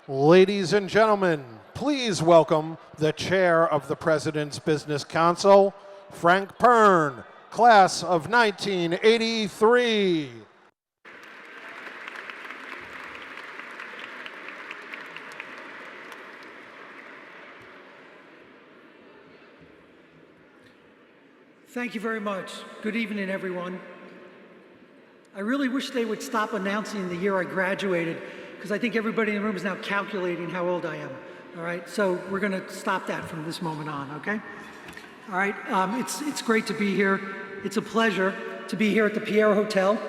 Ladies and gentlemen, please welcome the Chair of the President's Business Council, Frank Pern, Class of 1983. Thank you very much. Good evening, everyone. I really wish they would stop announcing the year I graduated, because I think everybody in the room is now calculating how old I am. All right, so we're going to stop that from this moment on, okay? All right, it's great to be here. It's a pleasure to be here at the Pierre Hotel.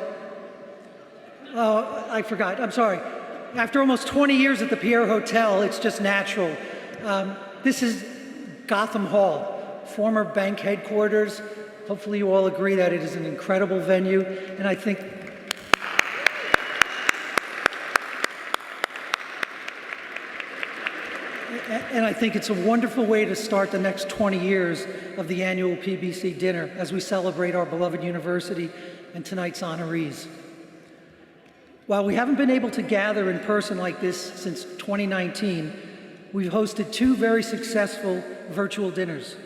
I forgot, I'm sorry. After almost 20 years at the Pierre Hotel, it's just natural. This is Gotham Hall, former bank headquarters. Hopefully you all agree that it is an incredible venue, and I think it's a wonderful way to start the next 20 years of the annual PBC dinner as we celebrate our beloved university and tonight's honorees. While we haven't been able to gather in person like this since 2019, we've hosted two very successful virtual dinners.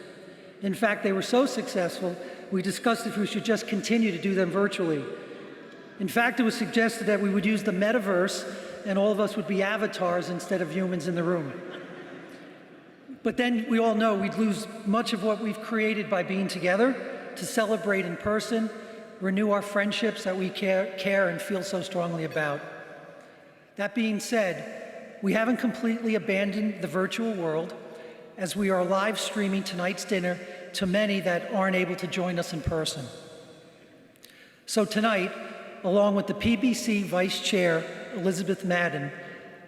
In fact, they were so successful, we discussed if we should just continue to do them virtually. In fact, it was suggested that we would use the metaverse and all of us would be avatars instead of humans in the room. But then we all know we'd lose much of what we've created by being together to celebrate in person, renew our friendships that we care and feel so strongly about. That being said, we haven't completely abandoned the virtual world, as we are live streaming tonight's dinner to many that aren't able to join us in person. So tonight, along with the PBC Vice Chair, Elizabeth Madden,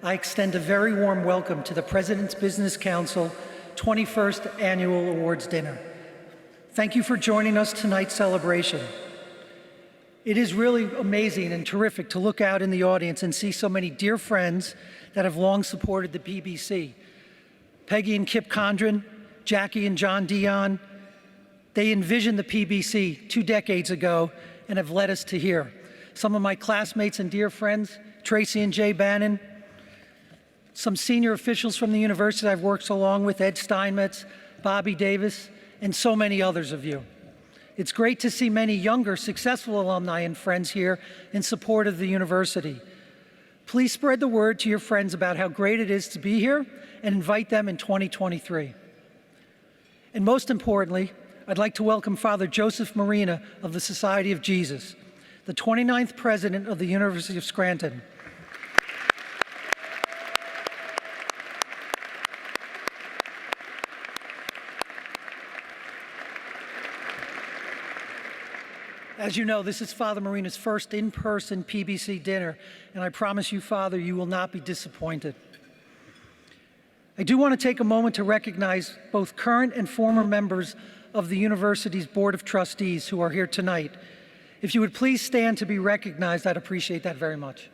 I extend a very warm welcome to the President's Business Council 21st Annual Awards Dinner. Thank you for joining us tonight's celebration. It is really amazing and terrific to look out in the audience and see so many dear friends that have long supported the PBC. Peggy and Kip Condren, Jackie and John Dion, they envisioned the PBC 2 decades ago and have led us to here. Some of my classmates and dear friends, Tracy and Jay Bannon, some senior officials from the university I've worked so long with, Ed Steinmetz, Bobby Davis, and so many others of you. It's great to see many younger, successful alumni and friends here in support of the university. Please spread the word to your friends about how great it is to be here and invite them in 2023. And most importantly, I'd like to welcome Father Joseph Marina of the Society of Jesus, the 29th president of the University of Scranton. As you know, this is Father Marina's first in-person PBC dinner, and I promise you, Father, you will not be disappointed. I do want to take a moment to recognize both current and former members of the university's Board of Trustees who are here tonight. If you would please stand to be recognized, I'd appreciate that very much.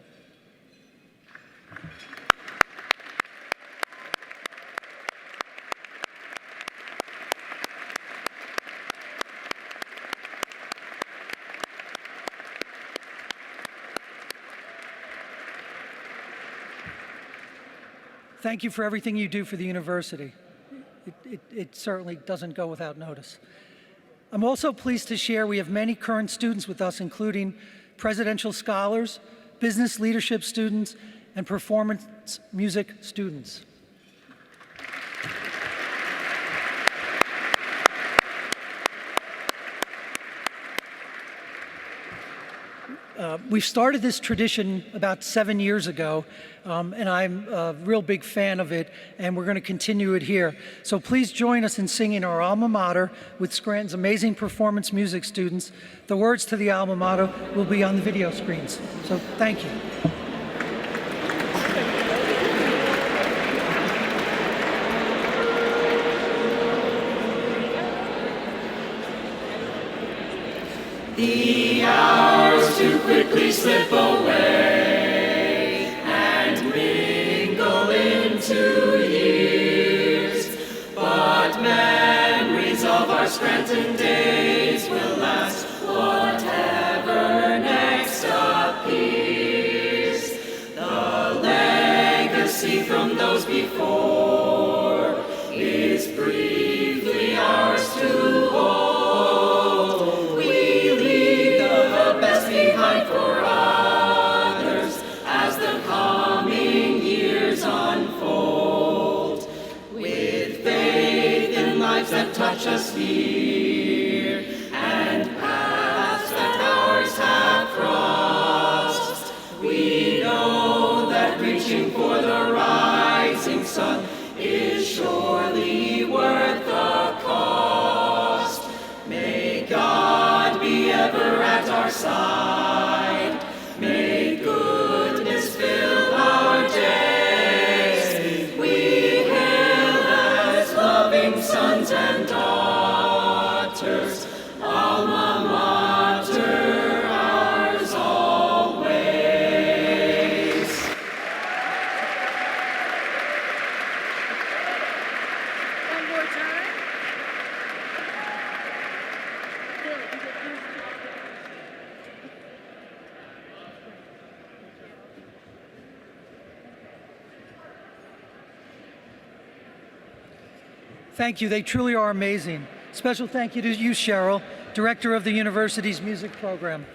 Thank you for everything you do for the university. It certainly doesn't go without notice. I'm also pleased to share we have many current students with us, including presidential scholars, business leadership students, and performance music students. We've started this tradition about 7 years ago, and I'm a real big fan of it, and we're going to continue it here. So please join us in singing our alma mater with Scranton's amazing performance music students. The words to the alma mater will be on the video screens. So thank you. The hours too quickly slip away and mingle into years, but memories of our Scranton days will last, whatever next appears. The legacy legacy from those before is briefly ours to hold. We leave the best behind for others as the coming years unfold. With faith in lives that touch us here and paths that ours have crossed, we know that reaching for the rising sun is surely worth the cost. May God be ever at our side. May goodness fill our days. We hail as loving sons and daughters, alma mater, ours always. One more time. Thank you. They truly are amazing. Special thank you to you, Cheryl, Director of the university's music program.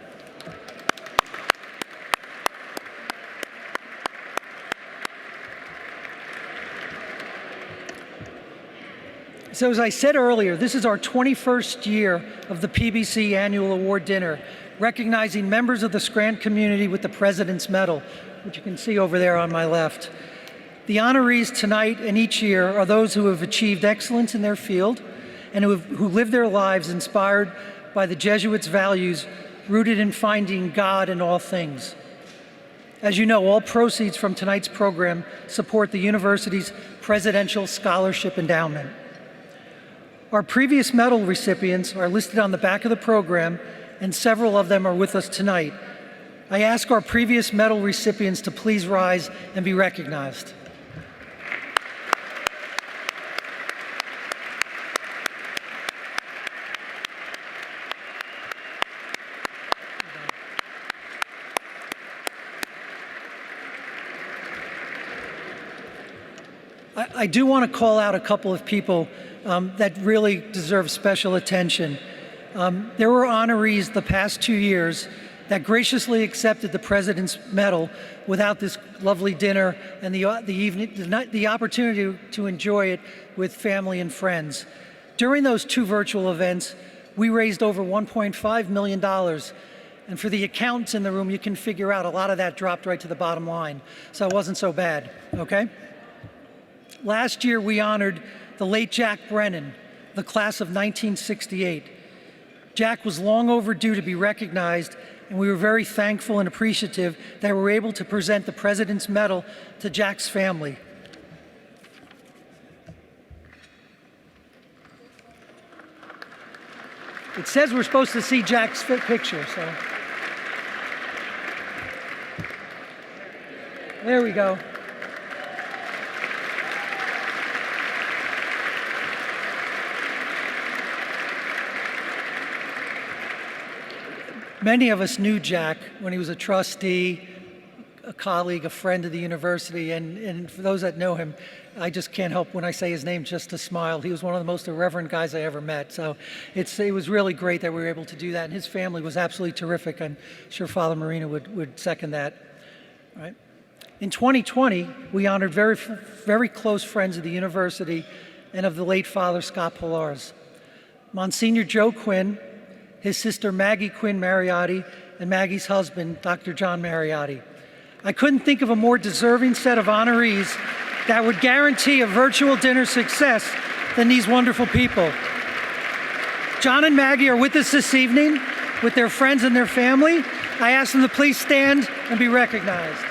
So as I said earlier, this is our 21st year of the PBC Annual Award Dinner, recognizing members of the Scranton community with the President's Medal, which you can see over there on my left. The honorees tonight and each year are those who have achieved excellence in their field and who live their lives inspired by the Jesuits' values rooted in finding God in all things. As you know, all proceeds from tonight's program support the university's Presidential Scholarship Endowment. Our previous medal recipients are listed on the back of the program, and several of them are with us tonight. I ask our previous medal recipients to please rise and be recognized. I do want to call out a couple of people that really deserve special attention. There were honorees the past 2 years that graciously accepted the President's Medal without this lovely dinner and the opportunity to enjoy it with family and friends. During those 2 virtual events, we raised over $1.5 million. And for the accountants in the room, you can figure out a lot of that dropped right to the bottom line. So it wasn't so bad, okay? Last year, we honored the late Jack Brennan, the class of 1968. Jack was long overdue to be recognized, and we were very thankful and appreciative that we were able to present the President's Medal to Jack's family. It says we're supposed to see Jack's picture, so. There we go. Many of us knew Jack when he was a trustee, a colleague, a friend of the university, and for those that know him, I just can't help when I say his name just to smile. He was one of the most irreverent guys I ever met. So it was really great that we were able to do that, and his family was absolutely terrific. I'm sure Father Marina would second that. All right. In 2020, we honored very, very close friends of the university and of the late Father Scott Pillars. Monsignor Joe Quinn, his sister Maggie Quinn Mariotti, and Maggie's husband, Dr. John Mariotti. I couldn't think of a more deserving set of honorees that would guarantee a virtual dinner success than these wonderful people. John and Maggie are with us this evening with their friends and their family. I ask them to please stand and be recognized.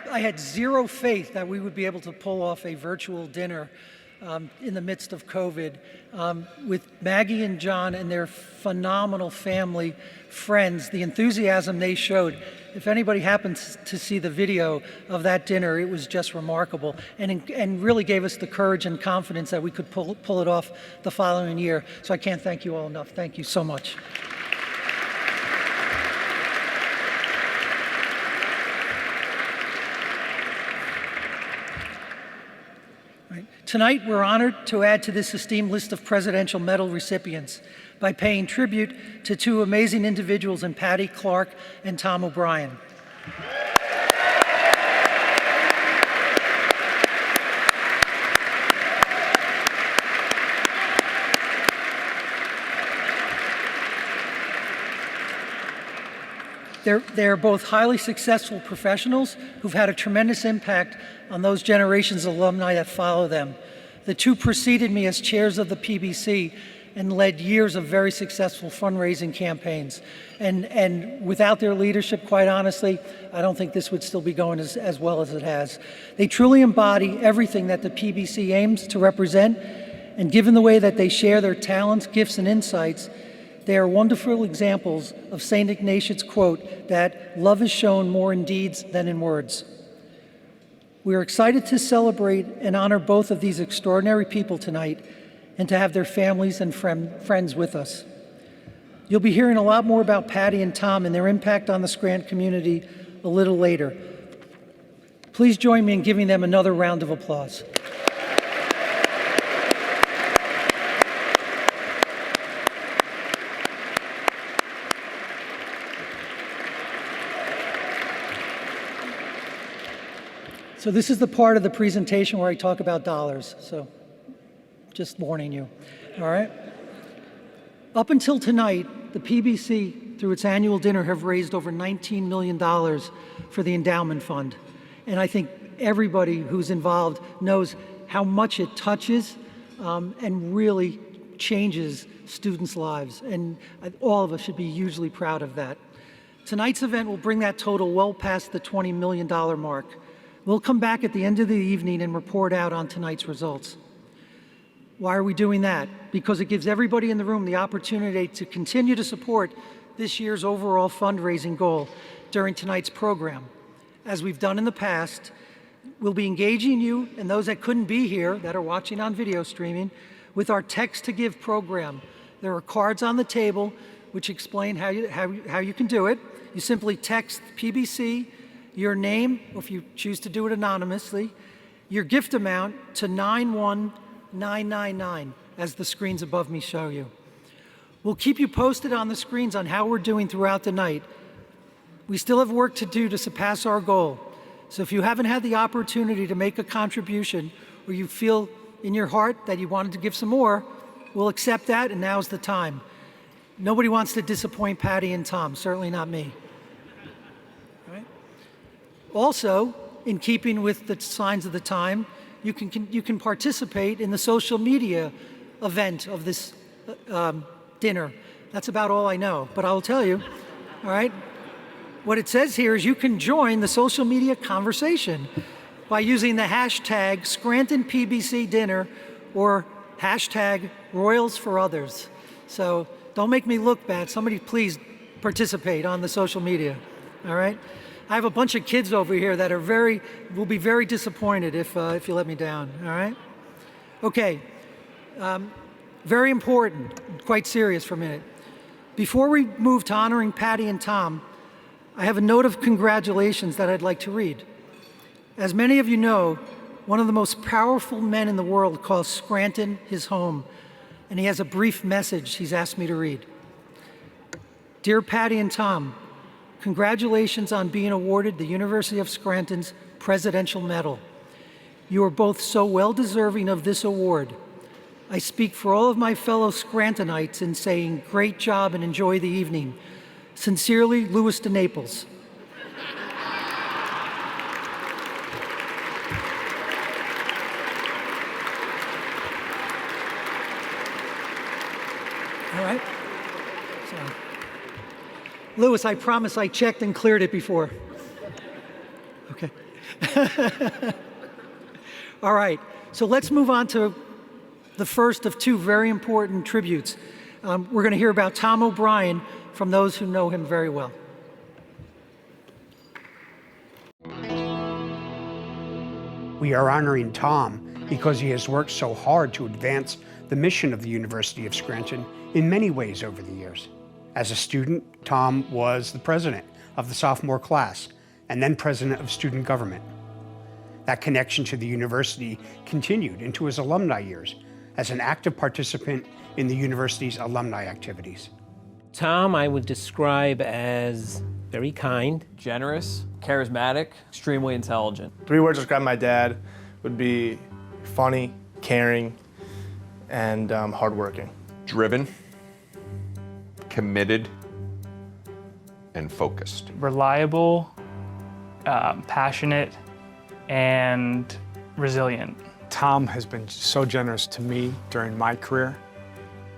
I had zero faith that we would be able to pull off a virtual dinner in the midst of COVID, with Maggie and John and their phenomenal family, friends, the enthusiasm they showed. If anybody happens to see the video of that dinner, it was just remarkable and really gave us the courage and confidence that we could pull it off the following year. So I can't thank you all enough. Thank you so much. Tonight, we're honored to add to this esteemed list of Presidential Medal recipients by paying tribute to two amazing individuals in Patty Clark and Tom O'Brien. They're both highly successful professionals who've had a tremendous impact on those generations of alumni that follow them. The two preceded me as chairs of the PBC and led years of very successful fundraising campaigns. And without their leadership, quite honestly, I don't think this would still be going as well as it has. They truly embody everything that the PBC aims to represent, and given the way that they share their talents, gifts, and insights, they are wonderful examples of St. Ignatius' quote that love is shown more in deeds than in words. We are excited to celebrate and honor both of these extraordinary people tonight and to have their families and friends with us. You'll be hearing a lot more about Patty and Tom and their impact on the Scranton community a little later. Please join me in giving them another round of applause. So this is the part of the presentation where I talk about dollars, so just warning you, all right? Up until tonight, the PBC, through its annual dinner, have raised over $19 million for the endowment fund. And I think everybody who's involved knows how much it touches and really changes students' lives. And all of us should be hugely proud of that. Tonight's event will bring that total well past the $20 million mark. We'll come back at the end of the evening and report out on tonight's results. Why are we doing that? Because it gives everybody in the room the opportunity to continue to support this year's overall fundraising goal during tonight's program. As we've done in the past, we'll be engaging you and those that couldn't be here, that are watching on video streaming, with our Text to Give program. There are cards on the table which explain how you can do it. You simply text PBC, your name, or if you choose to do it anonymously, your gift amount to 91999, as the screens above me show you. We'll keep you posted on the screens on how we're doing throughout the night. We still have work to do to surpass our goal. So if you haven't had the opportunity to make a contribution, or you feel in your heart that you wanted to give some more, we'll accept that, and now's the time. Nobody wants to disappoint Patty and Tom, certainly not me. Also, in keeping with the signs of the time, you can participate in the social media event of this dinner. That's about all I know, but I'll tell you, all right? What it says here is you can join the social media conversation by using the hashtag ScrantonPBCDinner or hashtag RoyalsForOthers. So don't make me look bad. Somebody please participate on the social media, all right? I have a bunch of kids over here that will be very disappointed if you let me down, all right? Okay, very important, quite serious for a minute. Before we move to honoring Patty and Tom, I have a note of congratulations that I'd like to read. As many of you know, one of the most powerful men in the world calls Scranton his home, and he has a brief message he's asked me to read. Dear Patty and Tom, congratulations on being awarded the University of Scranton's Presidential Medal. You are both so well-deserving of this award. I speak for all of my fellow Scrantonites in saying great job and enjoy the evening. Sincerely, Louis de Naples. All right? So, Louis, I promise I checked and cleared it before. Okay. All right, so let's move on to the first of two very important tributes. We're going to hear about Tom O'Brien from those who know him very well. We are honoring Tom because he has worked so hard to advance the mission of the University of Scranton in many ways over the years. As a student, Tom was the president of the sophomore class and then president of student government. That connection to the university continued into his alumni years as an active participant in the university's alumni activities. Tom, I would describe as very kind, generous, charismatic, extremely intelligent. 3 words to describe my dad would be funny, caring, and hardworking. Driven, committed, and focused. Reliable, passionate, and resilient. Tom has been so generous to me during my career,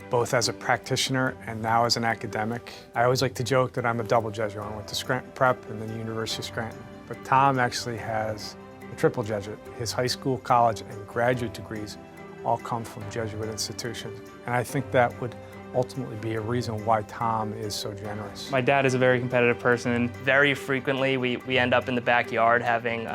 both as a practitioner and now as an academic. I always like to joke that I'm a double Jesuit. I went to Scranton Prep and then the University of Scranton. But Tom actually has a triple Jesuit. His high school, college, and graduate degrees all come from Jesuit institutions. And I think that would ultimately be a reason why Tom is so generous. My dad is a very competitive person. Very frequently, we end up in the backyard having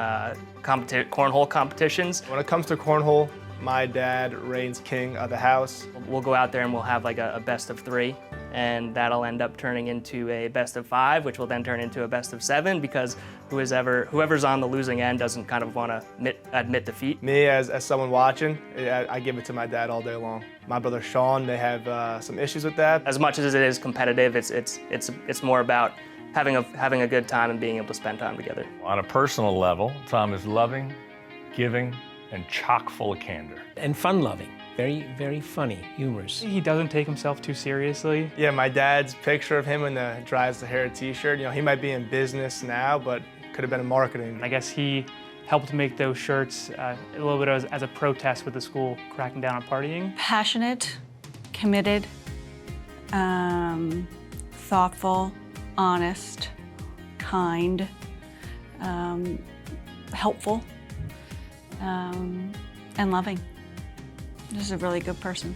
cornhole competitions. When it comes to cornhole, my dad reigns king of the house. We'll go out there and we'll have like a best of 3, and that'll end up turning into a best of 5, which will then turn into a best of 7 because whoever's on the losing end doesn't kind of want to admit defeat. Me, as someone watching, I give it to my dad all day long. My brother Sean, they have some issues with that. As much as it is competitive, it's more about having a good time and being able to spend time together. On a personal level, Tom is loving, giving, and chock full of candor. and fun-loving. Very, very funny, humorous. He doesn't take himself too seriously. Yeah, my dad's picture of him in the Drives the Hair t-shirt, you know, he might be in business now, but could have been in marketing. I guess he helped make those shirts a little bit as a protest with the school cracking down on partying. Passionate, committed, thoughtful, honest, kind, helpful, and loving. Just a really good person.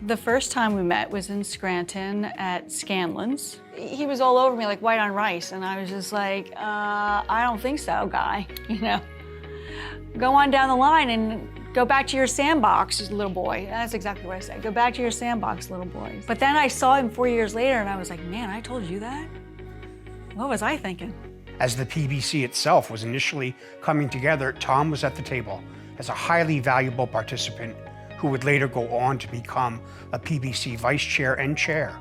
The first time we met was in Scranton at Scanlon's. He was all over me like white on rice, and I was just like, I don't think so, guy, you know. Go on down the line and go back to your sandbox, little boy. That's exactly what I said. Go back to your sandbox, little boy. But then I saw him 4 years later, and I was like, man, I told you that? What was I thinking? As the PBC itself was initially coming together, Tom was at the table as a highly valuable participant who would later go on to become a PBC vice chair and chair,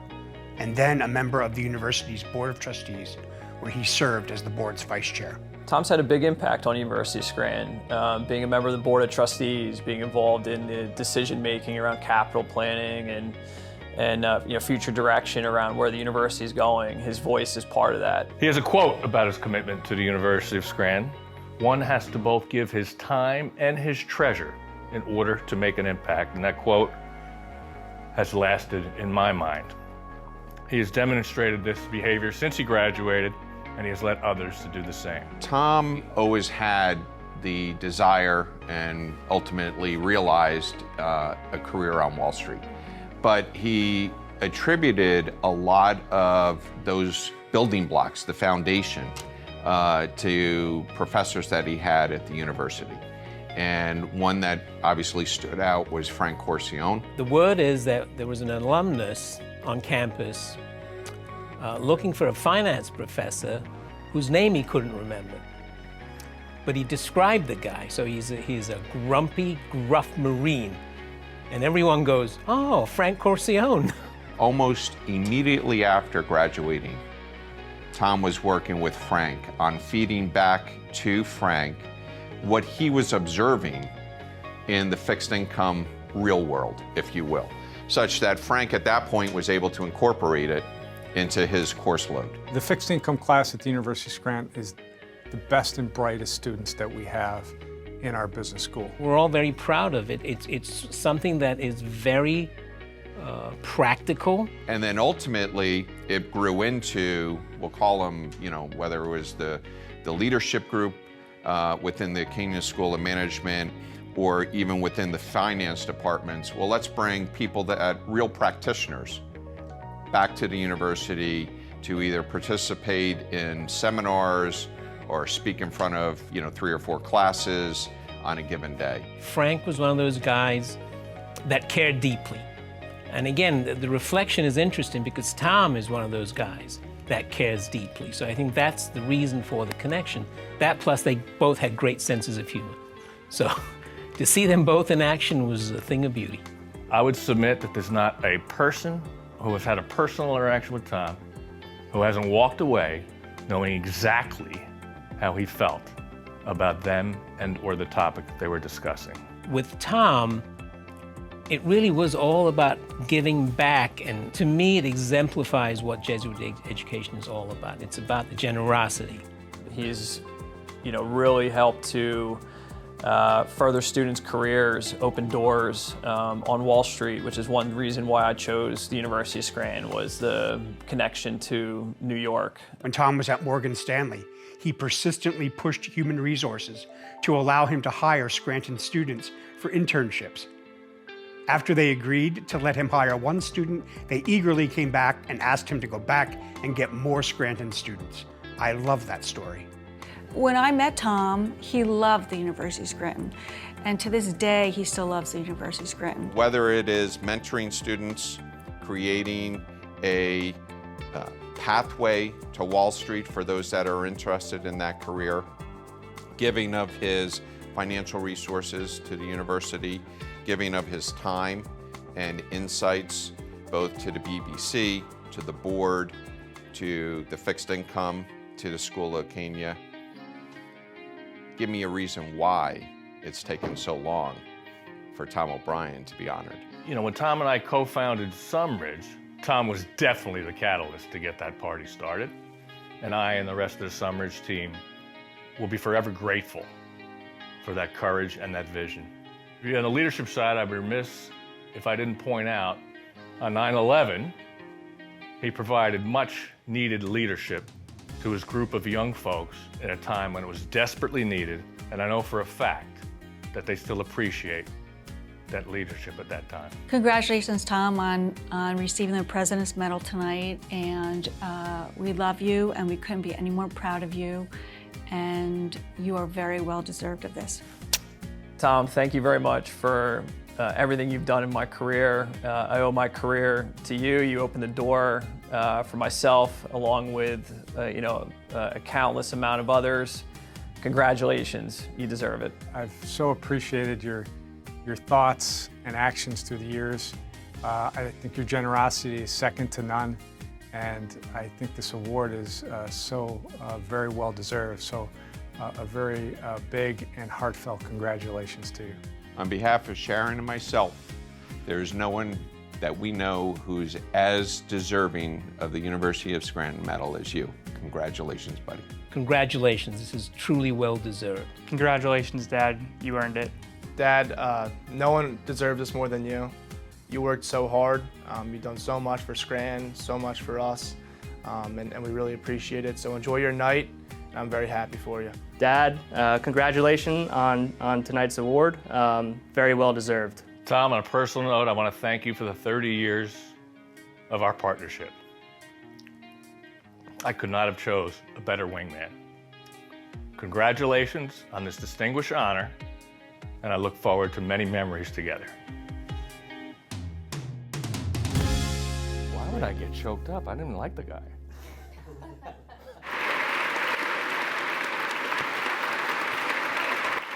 and then a member of the university's board of trustees, where he served as the board's vice chair. Tom's had a big impact on University of Scranton, being a member of the board of trustees, being involved in the decision-making around capital planning and you know, future direction around where the university is going. His voice is part of that. He has a quote about his commitment to the University of Scranton. One has to both give his time and his treasure in order to make an impact, and that quote has lasted in my mind. He has demonstrated this behavior since he graduated, and he has led others to do the same. Tom always had the desire and ultimately realized a career on Wall Street, but he attributed a lot of those building blocks, the foundation, to professors that he had at the university. And one that obviously stood out was Frank Corcione. The word is that there was an alumnus on campus looking for a finance professor whose name he couldn't remember. But he described the guy, so he's a grumpy, gruff Marine. And everyone goes, oh, Frank Corcione. Almost immediately after graduating, Tom was working with Frank on feeding back to Frank what he was observing in the fixed income real world, if you will, such that Frank at that point was able to incorporate it into his course load. The fixed income class at the University of Scranton is the best and brightest students that we have in our business school. We're all very proud of it. It's something that is very practical. And then ultimately it grew into, we'll call them, you know, whether it was the leadership group within the Kingman School of Management, or even within the finance departments, well, let's bring people that real practitioners back to the university to either participate in seminars or speak in front of 3 or 4 classes on a given day. Frank was one of those guys that cared deeply. And again, the reflection is interesting because Tom is one of those guys that cares deeply. So I think that's the reason for the connection. That plus they both had great senses of humor. So to see them both in action was a thing of beauty. I would submit that there's not a person who has had a personal interaction with Tom who hasn't walked away knowing exactly how he felt about them and or the topic that they were discussing. With Tom, it really was all about giving back, and to me it exemplifies what Jesuit education is all about. It's about the generosity. He's really helped to further students' careers, open doors on Wall Street, which is one reason why I chose the University of Scranton, was the connection to New York. When Tom was at Morgan Stanley, he persistently pushed human resources to allow him to hire Scranton students for internships. After they agreed to let him hire one student, they eagerly came back and asked him to go back and get more Scranton students. I love that story. When I met Tom, he loved the University of Scranton. And to this day, he still loves the University of Scranton. Whether it is mentoring students, creating a pathway to Wall Street for those that are interested in that career, giving of his financial resources to the university, giving of his time and insights both to the BBC, to the board, to the fixed income, to the School of Kenya. Give me a reason why it's taken so long for Tom O'Brien to be honored. When Tom and I co-founded Sunridge, Tom was definitely the catalyst to get that party started. And I and the rest of the Sunridge team will be forever grateful for that courage and that vision. On the leadership side, I'd be remiss if I didn't point out, on 9/11, he provided much needed leadership to his group of young folks at a time when it was desperately needed, and I know for a fact that they still appreciate that leadership at that time. Congratulations, Tom, on receiving the President's Medal tonight, and we love you, and we couldn't be any more proud of you, and you are very well deserved of this. Tom, thank you very much for everything you've done in my career. I owe my career to you. You opened the door for myself, along with a countless amount of others. Congratulations, you deserve it. I've so appreciated your thoughts and actions through the years. I think your generosity is second to none, and I think this award is so very well deserved. So a very big and heartfelt congratulations to you. On behalf of Sharon and myself, there's no one that we know who's as deserving of the University of Scranton medal as you. Congratulations, buddy. Congratulations, this is truly well deserved. Congratulations, Dad, you earned it. Dad, no one deserved this more than you. You worked so hard. You've done so much for Scranton, so much for us, and we really appreciate it. So enjoy your night. I'm very happy for you. Dad, congratulations on tonight's award. Very well deserved. Tom, on a personal note, I want to thank you for the 30 years of our partnership. I could not have chose a better wingman. Congratulations on this distinguished honor, and I look forward to many memories together. Why would I get choked up? I didn't even like the guy.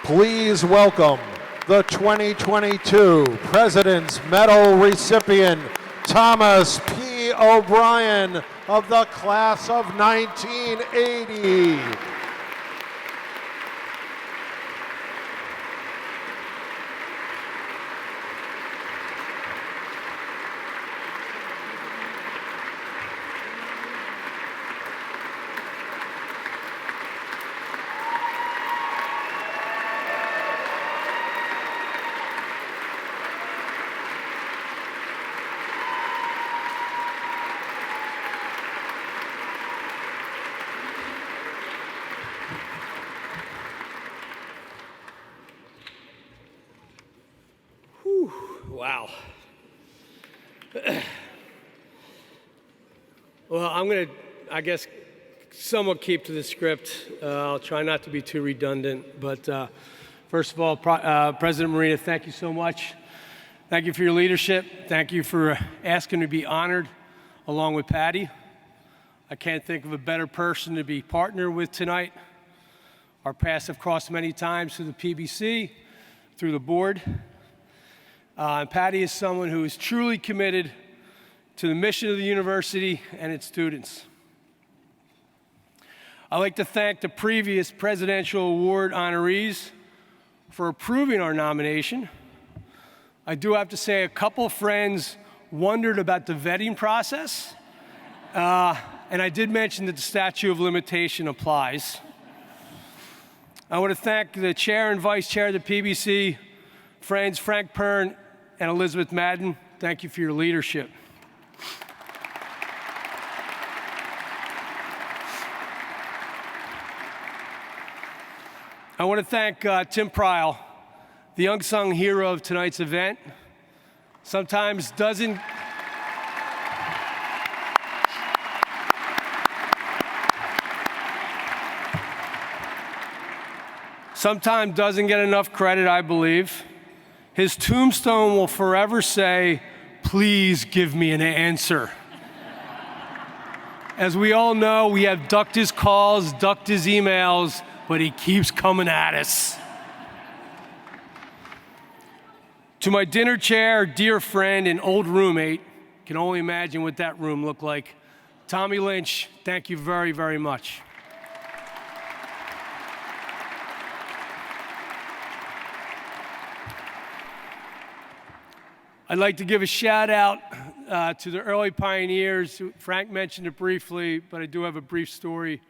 Please welcome the 2022 President's Medal recipient, Thomas P. O'Brien of the class of 1980. Wow. Well, I'm going to, I guess, somewhat keep to the script. I'll try not to be too redundant. But first of all, President Marina, thank you so much. Thank you for your leadership. Thank you for asking to be honored along with Patty. I can't think of a better person to be partnered with tonight. Our paths have crossed many times through the PBC, through the board. And Patty is someone who is truly committed to the mission of the university and its students. I'd like to thank the previous Presidential Award honorees for approving our nomination. I do have to say a couple friends wondered about the vetting process, and I did mention that the statute of limitation applies. I want to thank the chair and vice chair of the PBC, friends Frank Pern and Elizabeth Madden. Thank you for your leadership. I want to thank Tim Pryl, the unsung hero of tonight's event. Sometimes doesn't get enough credit, I believe. His tombstone will forever say, "Please give me an answer." As we all know, we have ducked his calls, ducked his emails, but he keeps coming at us. To my dinner chair, dear friend and old roommate, can only imagine what that room looked like, Tommy Lynch, thank you very, very much. I'd like to give a shout out to the early pioneers. Frank mentioned it briefly, but I do have a brief story.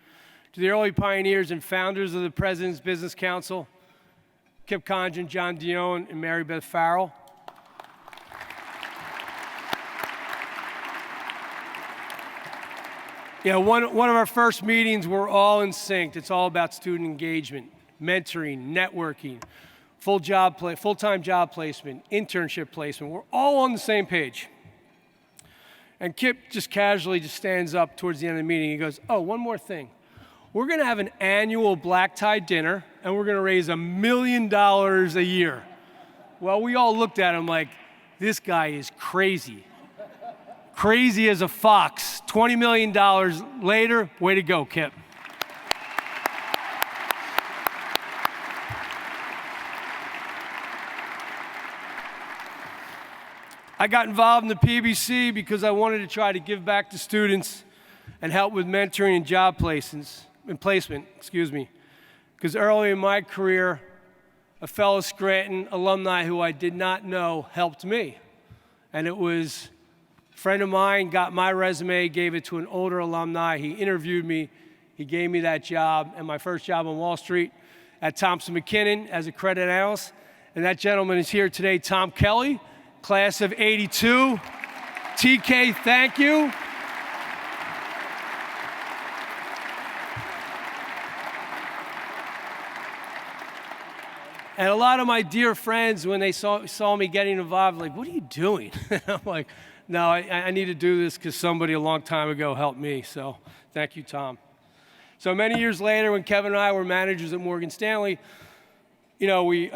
To the early pioneers and founders of the President's Business Council, Kip Condren, John Dione, and Mary Beth Farrell. Yeah, one of our first meetings, we're all in sync. It's all about student engagement, mentoring, networking, full-time job placement, internship placement. We're all on the same page. And Kip just casually stands up towards the end of the meeting. He goes, "Oh, one more thing. We're going to have an annual black tie dinner, and we're going to raise $1 million a year." Well, we all looked at him like, this guy is crazy. Crazy as a fox. $20 million later, way to go, Kip. I got involved in the PBC because I wanted to try to give back to students and help with mentoring and job placement, because early in my career, a fellow Scranton alumni who I did not know helped me. And it was a friend of mine got my resume, gave it to an older alumni. He interviewed me. He gave me that job, and my first job on Wall Street at Thompson McKinnon as a credit analyst. And that gentleman is here today, Tom Kelly, class of '82. TK, thank you. And a lot of my dear friends, when they saw me getting involved, like, "What are you doing?" I'm like, "No, I need to do this because somebody a long time ago helped me." So thank you, Tom. So many years later, when Kevin and I were managers at Morgan Stanley, you know, we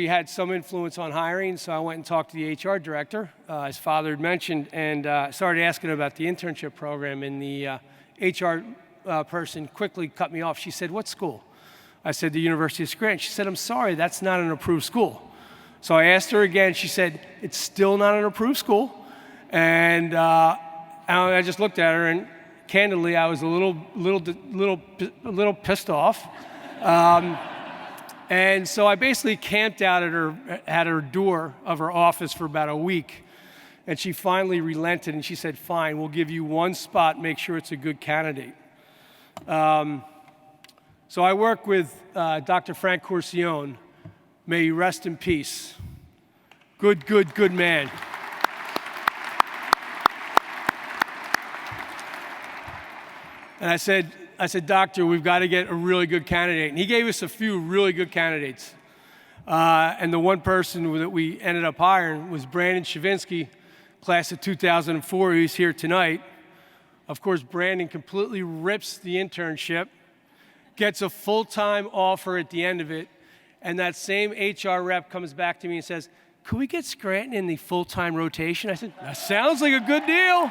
had some influence on hiring, so I went and talked to the HR director, his father had mentioned, and started asking about the internship program, and the HR person quickly cut me off. She said, "What school?" I said, "The University of Scranton." She said, "I'm sorry, that's not an approved school." So I asked her again. She said, "It's still not an approved school." And I just looked at her, and candidly, I was a little pissed off. And so I basically camped out at her door of her office for about a week. And she finally relented, and she said, "Fine, we'll give you one spot, make sure it's a good candidate." So I work with Dr. Frank Courcione. May he rest in peace. Good man. And I said, "Doctor, we've got to get a really good candidate." And he gave us a few really good candidates. And the one person that we ended up hiring was Brandon Shavinsky, class of 2004, who's here tonight. Of course, Brandon completely rips the internship, gets a full-time offer at the end of it, and that same HR rep comes back to me and says, "Could we get Scranton in the full-time rotation?" I said, "That sounds like a good deal."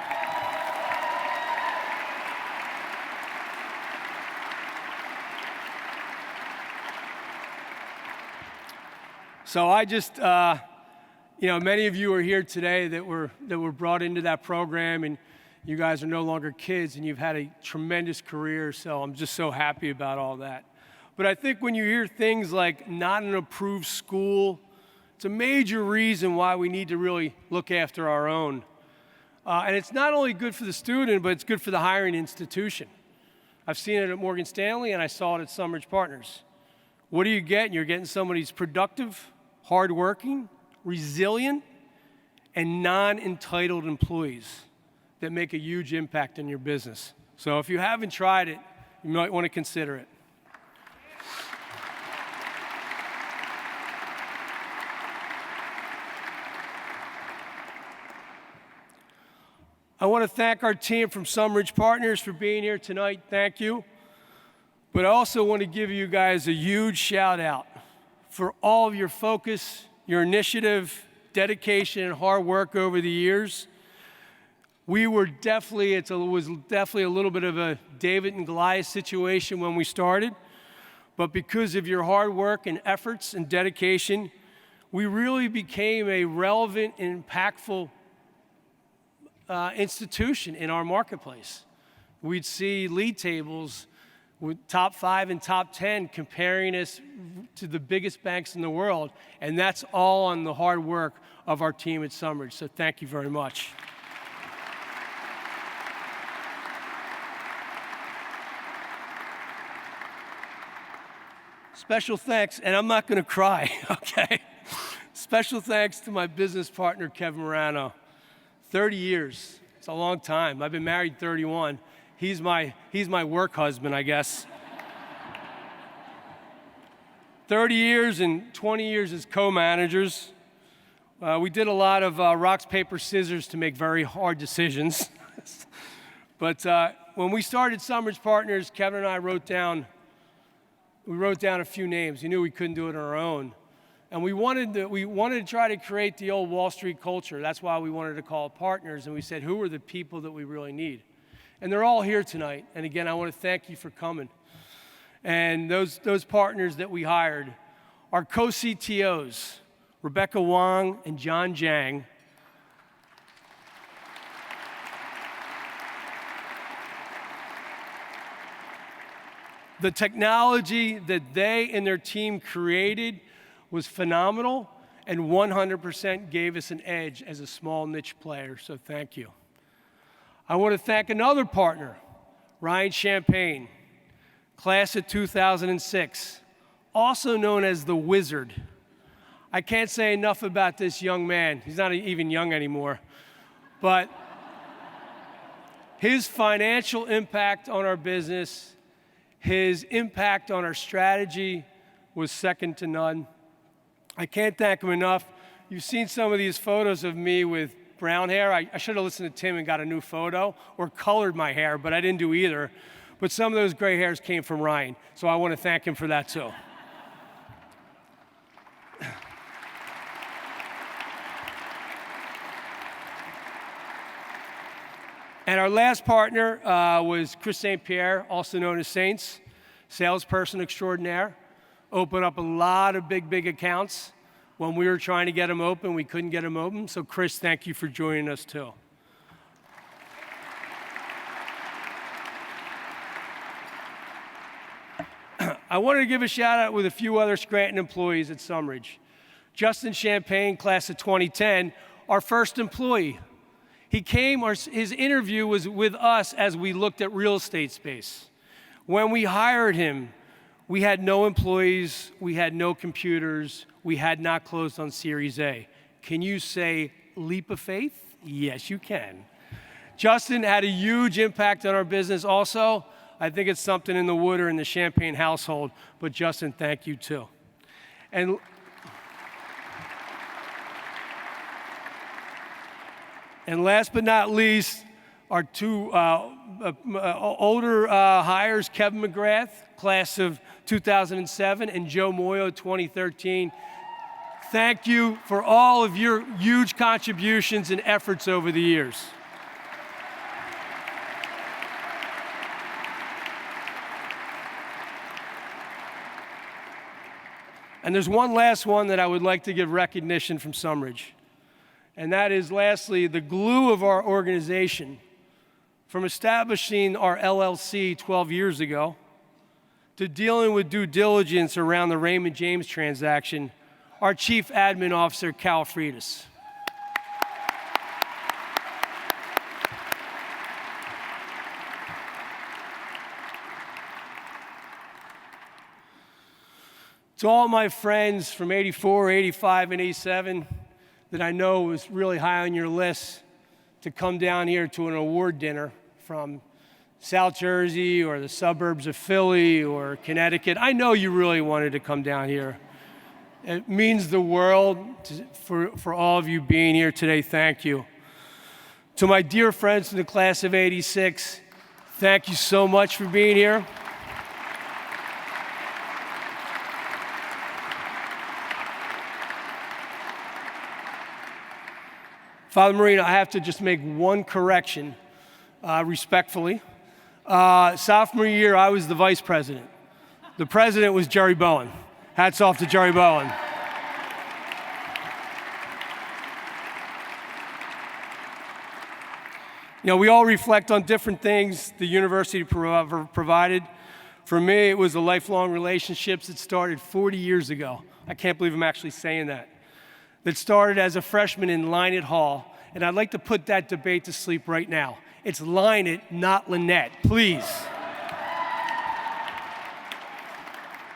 So I just, many of you are here today that were brought into that program, and you guys are no longer kids, and you've had a tremendous career, so I'm just so happy about all that. But I think when you hear things like not an approved school, it's a major reason why we need to really look after our own. And it's not only good for the student, but it's good for the hiring institution. I've seen it at Morgan Stanley, and I saw it at Sumridge Partners. What do you get? You're getting somebody who's productive, hardworking, resilient, and non-entitled employees that make a huge impact in your business. So if you haven't tried it, you might want to consider it. I want to thank our team from Sumridge Partners for being here tonight. Thank you. But I also want to give you guys a huge shout out for all of your focus, your initiative, dedication, and hard work over the years. It was definitely a little bit of a David and Goliath situation when we started. But because of your hard work and efforts and dedication, we really became a relevant and impactful institution in our marketplace. We'd see lead tables with top 5 and top 10 comparing us to the biggest banks in the world, and that's all on the hard work of our team at Sumridge, so thank you very much. Special thanks, and I'm not going to cry, okay? Special thanks to my business partner, Kevin Morano. 30 years, it's a long time. I've been married 31. He's my work husband, I guess. 30 years and 20 years as co-managers. We did a lot of rocks, paper, scissors to make very hard decisions. But when we started Sumridge Partners, Kevin and I wrote down a few names. He knew we couldn't do it on our own. And we wanted to try to create the old Wall Street culture. That's why we wanted to call it partners. And we said, who are the people that we really need? And they're all here tonight. And again, I want to thank you for coming. And those partners that we hired, our co-CTOs, Rebecca Wong and John Jang. The technology that they and their team created was phenomenal and 100% gave us an edge as a small niche player, so thank you. I want to thank another partner, Ryan Champagne, class of 2006, also known as the Wizard. I can't say enough about this young man. He's not even young anymore. But his financial impact on our business, his impact on our strategy was second to none. I can't thank him enough. You've seen some of these photos of me with brown hair. I should have listened to Tim and got a new photo or colored my hair, but I didn't do either. But some of those gray hairs came from Ryan, so I want to thank him for that too. And our last partner was Chris St. Pierre, also known as Saints, salesperson extraordinaire. Opened up a lot of big accounts. When we were trying to get them open, we couldn't get them open. So Chris, thank you for joining us too. I wanted to give a shout out with a few other Scranton employees at Sumridge. Justin Champagne, class of 2010, our first employee. He came, his interview was with us as we looked at real estate space. When we hired him, we had no employees, we had no computers, we had not closed on Series A. Can you say leap of faith? Yes, you can. Justin had a huge impact on our business also. I think it's something in the Wood or in the Champagne household, but Justin, thank you too. And And last but not least, our two older hires, Kevin McGrath, class of 2007, and Joe Moyo, 2013. Thank you for all of your huge contributions and efforts over the years. And there's one last one that I would like to give recognition from Sumridge. And that is, lastly, the glue of our organization. From establishing our LLC 12 years ago, to dealing with due diligence around the Raymond James transaction, our Chief Admin Officer, Cal Freitas. To all my friends from 84, 85, and 87 that I know was really high on your list to come down here to an award dinner from South Jersey or the suburbs of Philly or Connecticut. I know you really wanted to come down here. It means the world for all of you being here today. Thank you. To my dear friends from the class of 86, thank you so much for being here. Father Marino, I have to just make one correction, respectfully. Sophomore year, I was the vice president. The president was Jerry Bowen. Hats off to Jerry Bowen. You know, we all reflect on different things the university provided. For me, it was the lifelong relationships that started 40 years ago. I can't believe I'm actually saying that. That started as a freshman in Lynett Hall, and I'd like to put that debate to sleep right now. It's Lynett, not Lynette, please.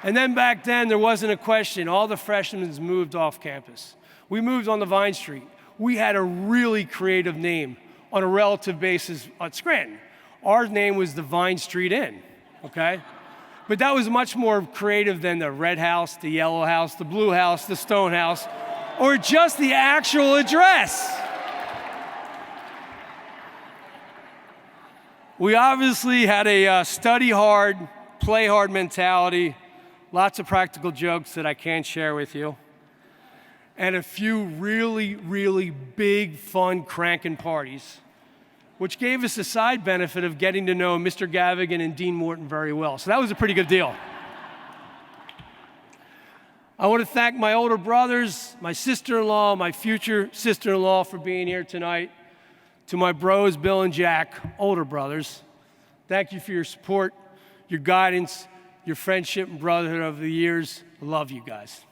And then back then, there wasn't a question. All the freshmen moved off campus. We moved on to Vine Street. We had a really creative name on a relative basis at Scranton. Our name was the Vine Street Inn, okay? But that was much more creative than the red house, the yellow house, the blue house, the stone house, or just the actual address. We obviously had a study hard, play hard mentality, lots of practical jokes that I can't share with you, and a few really, really big, fun cranking parties, which gave us a side benefit of getting to know Mr. Gavigan and Dean Morton very well. So that was a pretty good deal. I want to thank my older brothers, my sister-in-law, my future sister-in-law for being here tonight. To my bros, Bill and Jack, older brothers, thank you for your support, your guidance, your friendship and brotherhood over the years. I love you guys.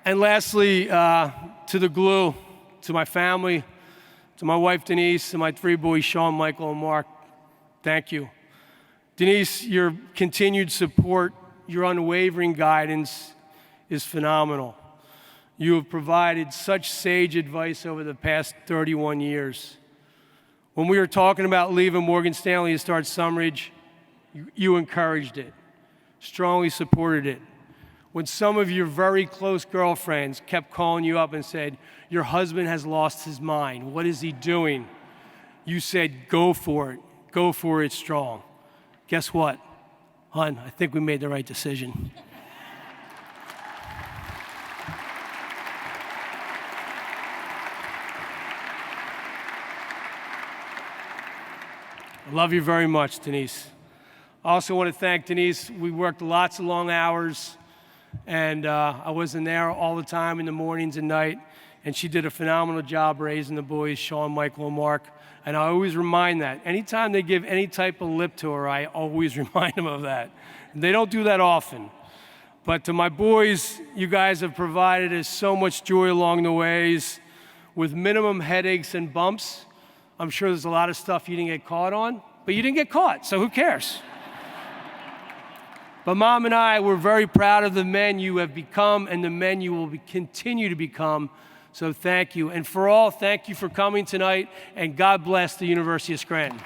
And lastly, to the glue, to my family, to my wife Denise, and my three boys, Sean, Michael, and Mark, thank you. Denise, your continued support, your unwavering guidance is phenomenal. You have provided such sage advice over the past 31 years. When we were talking about leaving Morgan Stanley to start Sumridge, you encouraged it, strongly supported it. When some of your very close girlfriends kept calling you up and said, your husband has lost his mind, what is he doing? You said, go for it strong. Guess what? Hon, I think we made the right decision. I love you very much, Denise. I also want to thank Denise. We worked lots of long hours, and I wasn't there all the time in the mornings and night, and she did a phenomenal job raising the boys, Sean, Michael, and Mark. And I always remind that. Anytime they give any type of lip to her, I always remind them of that. And they don't do that often. But to my boys, you guys have provided us so much joy along the ways with minimum headaches and bumps. I'm sure there's a lot of stuff you didn't get caught on, but you didn't get caught, so who cares? But Mom and I, we're very proud of the men you have become and the men you will continue to become. So thank you. And for all, thank you for coming tonight, and God bless the University of Scranton.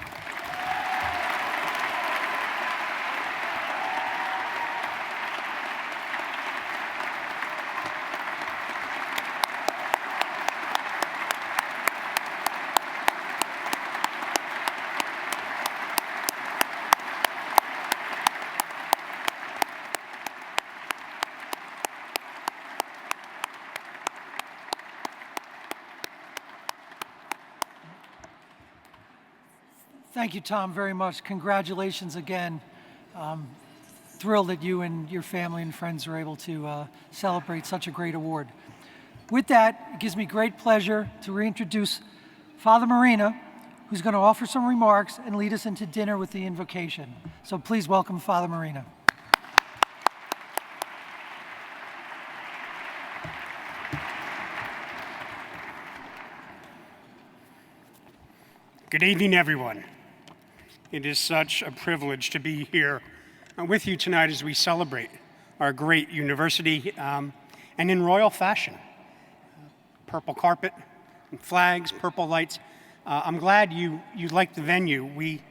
Thank you, Tom, very much. Congratulations again. Thrilled that you and your family and friends are able to celebrate such a great award. With that, it gives me great pleasure to reintroduce Father Marina, who's going to offer some remarks and lead us into dinner with the invocation. So please welcome Father Marina. Good evening, everyone. It is such a privilege to be here with you tonight as we celebrate our great university, and in royal fashion. Purple carpet, and flags, purple lights. I'm glad you liked the venue. We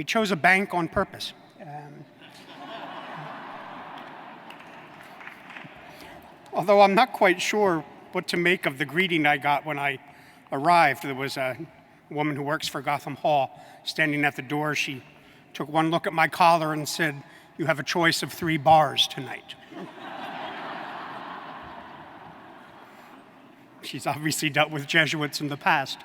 chose a bank on purpose. Although I'm not quite sure what to make of the greeting I got when I arrived. There was a woman who works for Gotham Hall standing at the door. She took one look at my collar and said, "You have a choice of 3 bars tonight." She's obviously dealt with Jesuits in the past.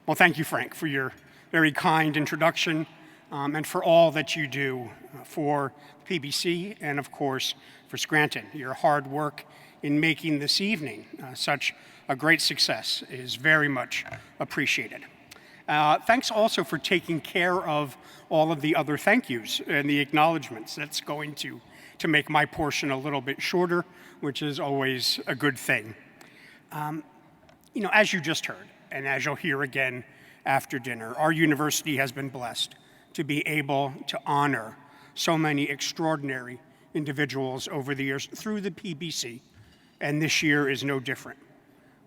Well, thank you, Frank, for your very kind introduction and for all that you do for PBC and, of course, for Scranton. Your hard work in making this evening such a great success is very much appreciated. Thanks also for taking care of all of the other thank yous and the acknowledgments. That's going to make my portion a little bit shorter, which is always a good thing. As you just heard, and as you'll hear again after dinner, our university has been blessed to be able to honor so many extraordinary individuals over the years through the PBC, and this year is no different.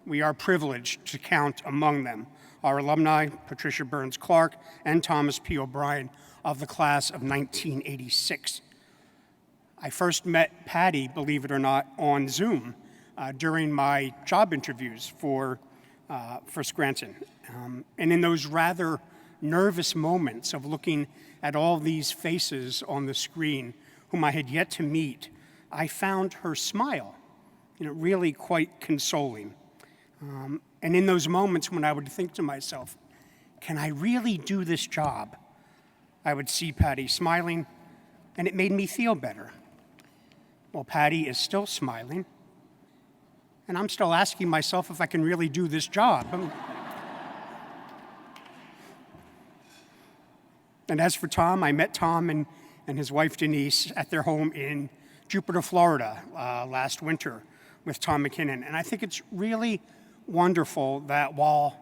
We are privileged to count among them our alumni, Patricia Burns Clark and Thomas P. O'Brien of the class of 1986. I first met Patty, believe it or not, on Zoom during my job interviews for Scranton. And in those rather nervous moments of looking at all these faces on the screen whom I had yet to meet, I found her smile, really quite consoling. And in those moments when I would think to myself, can I really do this job? I would see Patty smiling, and it made me feel better. Well, Patty is still smiling, and I'm still asking myself if I can really do this job. And as for Tom, I met Tom and his wife Denise at their home in Jupiter, Florida last winter with Tom McKinnon. And I think it's really wonderful that while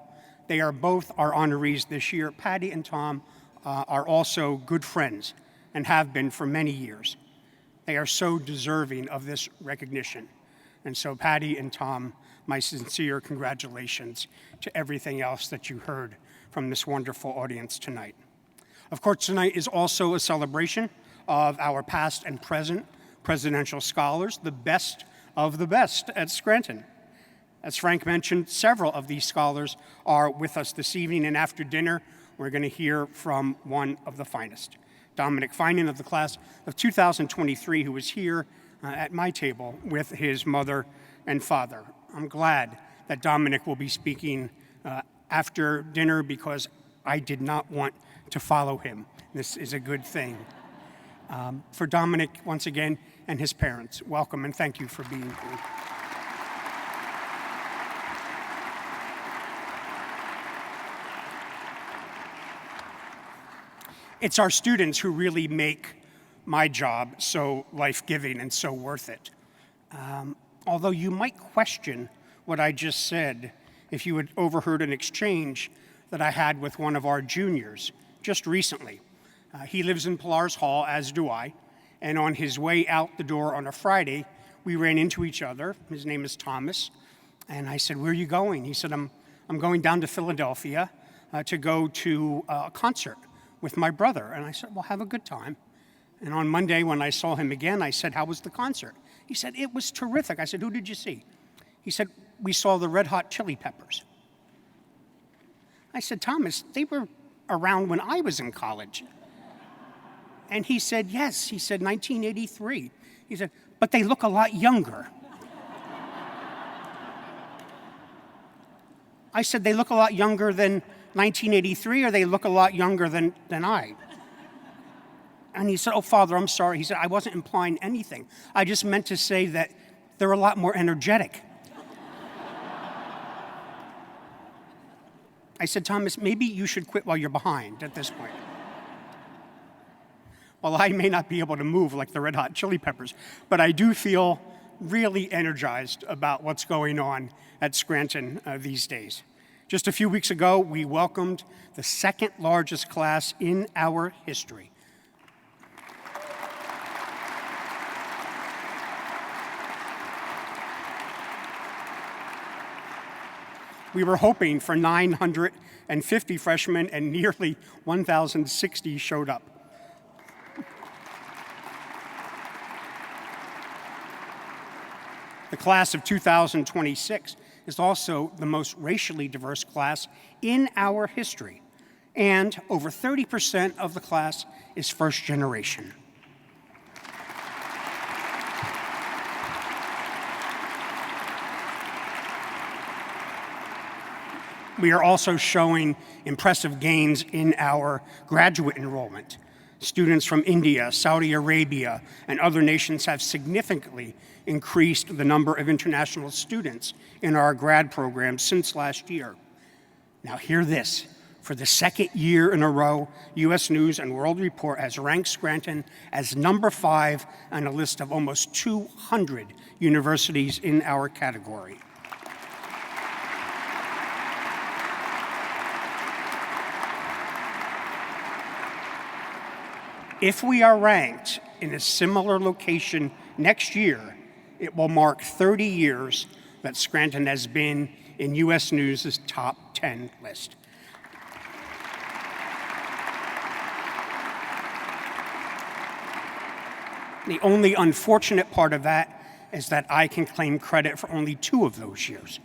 they are both our honorees this year, Patty and Tom are also good friends and have been for many years. They are so deserving of this recognition. And so Patty and Tom, my sincere congratulations to everything else that you heard from this wonderful audience tonight. Of course, tonight is also a celebration of our past and present presidential scholars, the best of the best at Scranton. As Frank mentioned, several of these scholars are with us this evening, and after dinner, we're going to hear from one of the finest. Dominic Finan of the class of 2023, who was here at my table with his mother and father. I'm glad that Dominic will be speaking after dinner because I did not want to follow him. This is a good thing. For Dominic, once again, and his parents, welcome and thank you for being here. It's our students who really make my job so life-giving and so worth it. Although you might question what I just said if you had overheard an exchange that I had with one of our juniors just recently. He lives in Pillars Hall, as do I, and on his way out the door on a Friday, we ran into each other. His name is Thomas, and I said, "Where are you going?" He said, I'm going down to Philadelphia to go to a concert with my brother. And I said, "Well, have a good time." And on Monday, when I saw him again, I said, "How was the concert?" He said, "It was terrific." I said, "Who did you see?" He said, "We saw the Red Hot Chili Peppers." I said, "Thomas, they were around when I was in college." And he said, "Yes." He said, 1983. He said, "But they look a lot younger." I said, "They look a lot younger than 1983, or they look a lot younger than I. And he said, oh, Father, I'm sorry. He said, I wasn't implying anything. I just meant to say that they're a lot more energetic. I said, Thomas, maybe you should quit while you're behind at this point. Well, I may not be able to move like the Red Hot Chili Peppers, but I do feel really energized about what's going on at Scranton these days. Just a few weeks ago, we welcomed the second largest class in our history. We were hoping for 950 freshmen, and nearly 1,060 showed up. The class of 2026 is also the most racially diverse class in our history, and over 30% of the class is first generation. We are also showing impressive gains in our graduate enrollment. Students from India, Saudi Arabia, and other nations have significantly increased the number of international students in our grad program since last year. Now hear this. For the second year in a row, U.S. News and World Report has ranked Scranton as number 5 on a list of almost 200 universities in our category. If we are ranked in a similar location next year, it will mark 30 years that Scranton has been in U.S. News' top 10 list. The only unfortunate part of that is that I can claim credit for only 2 of those years.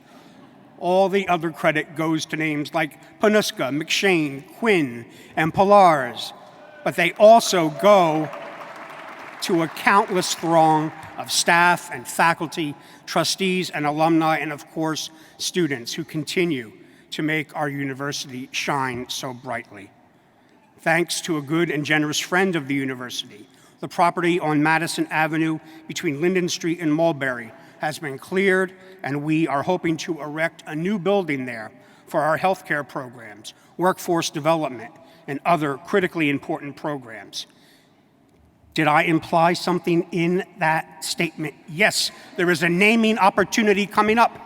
All the other credit goes to names like Panuska, McShane, Quinn, and Polaris, but they also go to a countless throng of staff and faculty, trustees and alumni, and of course, students who continue to make our university shine so brightly. Thanks to a good and generous friend of the university, the property on Madison Avenue between Linden Street and Mulberry has been cleared, and we are hoping to erect a new building there for our healthcare programs, workforce development, and other critically important programs. Did I imply something in that statement? Yes, there is a naming opportunity coming up.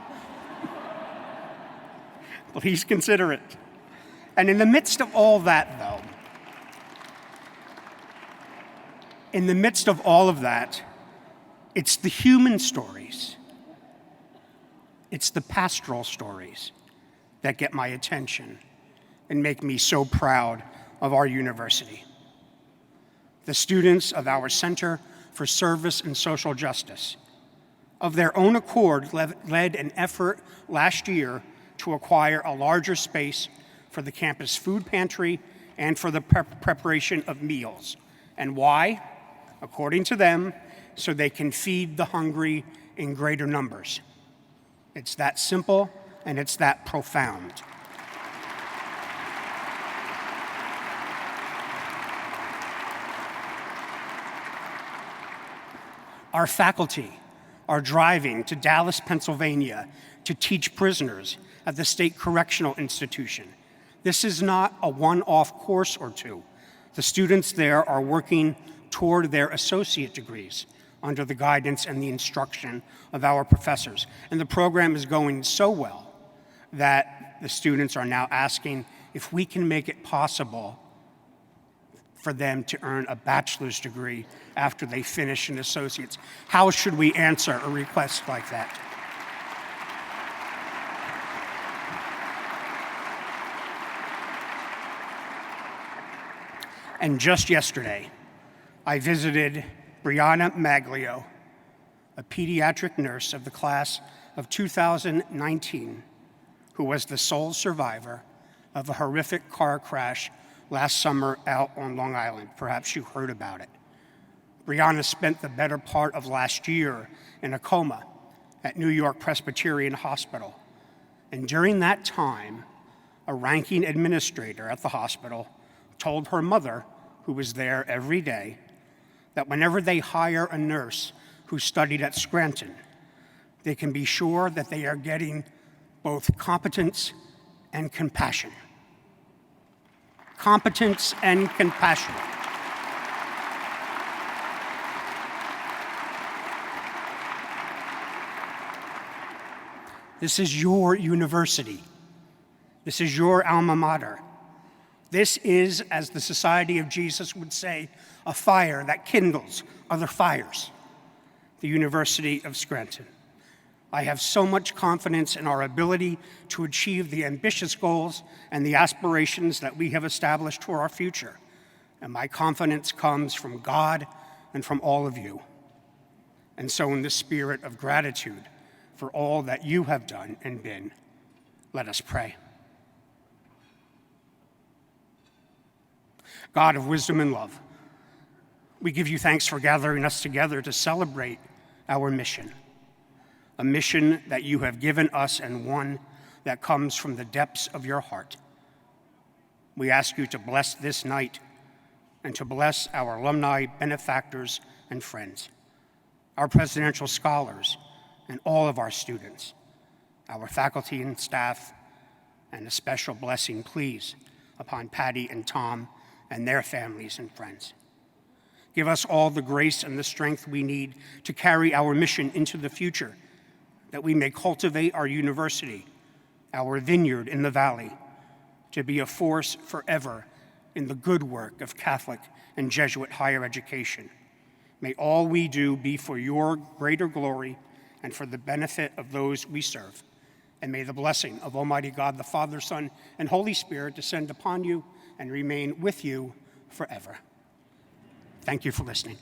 Please consider it. And in the midst of all that, though, in the midst of all of that, it's the human stories, it's the pastoral stories that get my attention and make me so proud of our university. The students of our Center for Service and Social Justice, of their own accord, led an effort last year to acquire a larger space for the campus food pantry and for the preparation of meals. And why? According to them, so they can feed the hungry in greater numbers. It's that simple and it's that profound. Our faculty are driving to Dallas, Pennsylvania to teach prisoners at the State Correctional Institution. This is not a one-off course or two. The students there are working toward their associate degrees under the guidance and the instruction of our professors. And the program is going so well that the students are now asking if we can make it possible for them to earn a bachelor's degree after they finish an associate's. How should we answer a request like that? And just yesterday, I visited Brianna Maglio, a pediatric nurse of the class of 2019, who was the sole survivor of a horrific car crash last summer out on Long Island. Perhaps you heard about it. Brianna spent the better part of last year in a coma at New York Presbyterian Hospital. And during that time, a ranking administrator at the hospital, told her mother, who was there every day, that whenever they hire a nurse who studied at Scranton, they can be sure that they are getting both competence and compassion. Competence and compassion. This is your university. This is your alma mater. This is, as the Society of Jesus would say, a fire that kindles other fires. The University of Scranton. I have so much confidence in our ability to achieve the ambitious goals and the aspirations that we have established for our future. And my confidence comes from God and from all of you. And so in the spirit of gratitude for all that you have done and been, let us pray. God of wisdom and love, we give you thanks for gathering us together to celebrate our mission, a mission that you have given us and one that comes from the depths of your heart. We ask you to bless this night and to bless our alumni, benefactors, and friends, our presidential scholars, and all of our students, our faculty and staff, and a special blessing, please, upon Patty and Tom and their families and friends. Give us all the grace and the strength we need to carry our mission into the future, that we may cultivate our university, our vineyard in the valley, to be a force forever in the good work of Catholic and Jesuit higher education. May all we do be for your greater glory and for the benefit of those we serve. And may the blessing of Almighty God, the Father, Son, and Holy Spirit descend upon you and remain with you forever. Thank you for listening.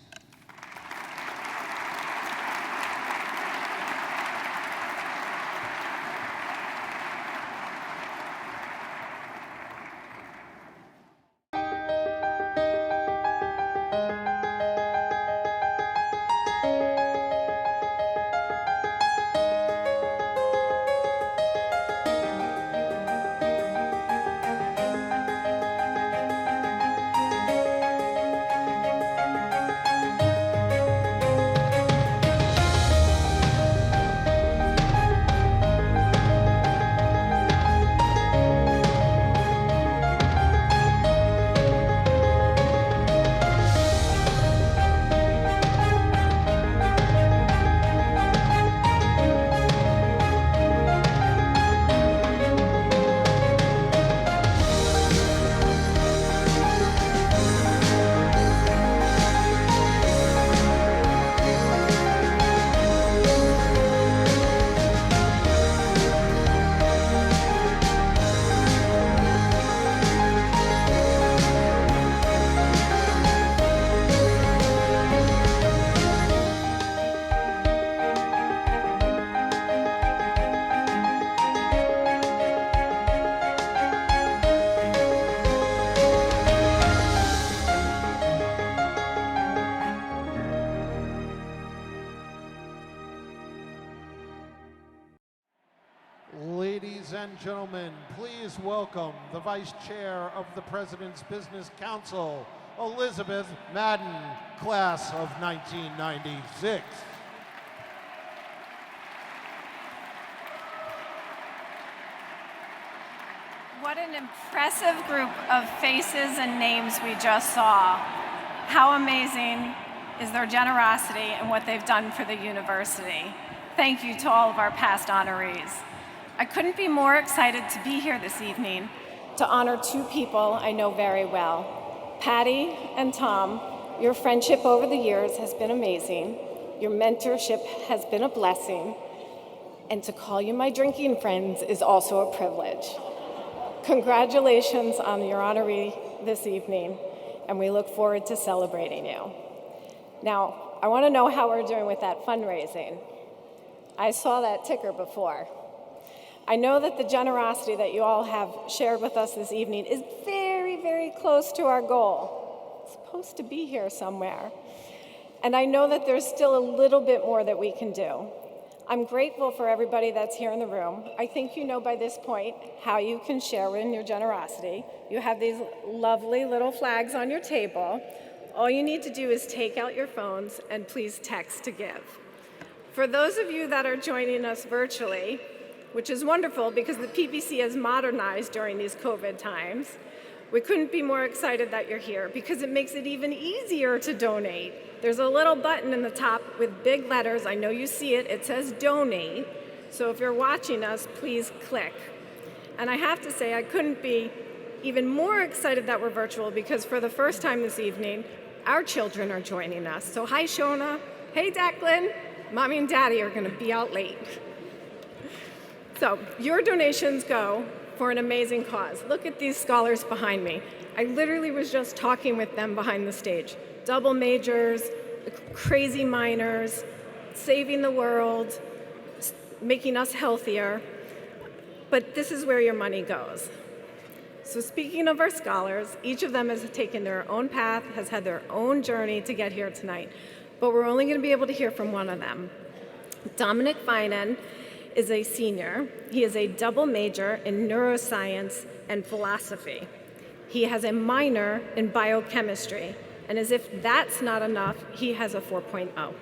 Ladies and gentlemen, please welcome the Vice Chair of the President's Business Council, Elizabeth Madden, class of 1996. What an impressive group of faces and names we just saw. How amazing is their generosity and what they've done for the university. Thank you to all of our past honorees. I couldn't be more excited to be here this evening to honor two people I know very well. Patty and Tom, your friendship over the years has been amazing. Your mentorship has been a blessing. And to call you my drinking friends is also a privilege. Congratulations on your honoree this evening, and we look forward to celebrating you. Now, I want to know how we're doing with that fundraising. I saw that ticker before. I know that the generosity that you all have shared with us this evening is very, very close to our goal. It's supposed to be here somewhere. And I know that there's still a little bit more that we can do. I'm grateful for everybody that's here in the room. I think you know by this point how you can share in your generosity. You have these lovely little flags on your table. All you need to do is take out your phones and please text to give. For those of you that are joining us virtually, which is wonderful because the PBC has modernized during these COVID times, we couldn't be more excited that you're here because it makes it even easier to donate. There's a little button in the top with big letters. I know you see it. It says donate. So if you're watching us, please click. And I have to say, I couldn't be even more excited that we're virtual because for the first time this evening, our children are joining us. So hi, Shona. Hey, Declan. Mommy and Daddy are going to be out late. So your donations go for an amazing cause. Look at these scholars behind me. I literally was just talking with them behind the stage. Double majors, crazy minors, saving the world, making us healthier. But this is where your money goes. So speaking of our scholars, each of them has taken their own path, has had their own journey to get here tonight. But we're only going to be able to hear from one of them. Dominic Finan is a senior. He is a double major in neuroscience and philosophy. He has a minor in biochemistry. And as if that's not enough, he has a 4.0.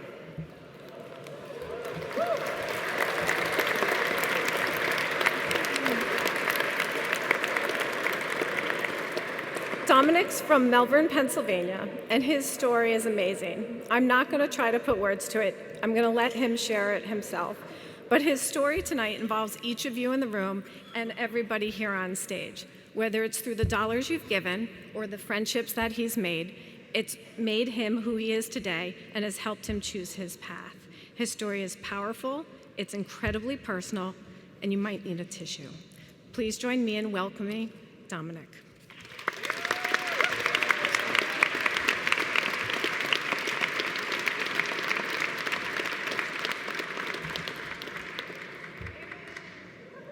Dominic's from Melbourne, Pennsylvania, and his story is amazing. I'm not going to try to put words to it. I'm going to let him share it himself. But his story tonight involves each of you in the room and everybody here on stage. Whether it's through the dollars you've given or the friendships that he's made, it's made him who he is today and has helped him choose his path. His story is powerful, it's incredibly personal, and you might need a tissue. Please join me in welcoming Dominic.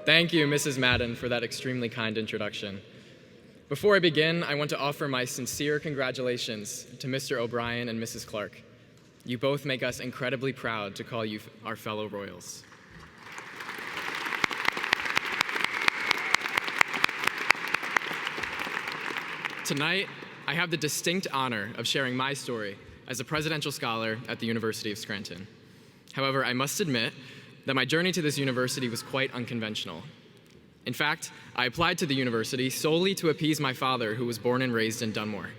Thank you, Mrs. Madden, for that extremely kind introduction. Before I begin, I want to offer my sincere congratulations to Mr. O'Brien and Mrs. Clark. You both make us incredibly proud to call you our fellow Royals. Tonight, I have the distinct honor of sharing my story as a presidential scholar at the University of Scranton. However, I must admit that my journey to this university was quite unconventional. In fact, I applied to the university solely to appease my father, who was born and raised in Dunmore.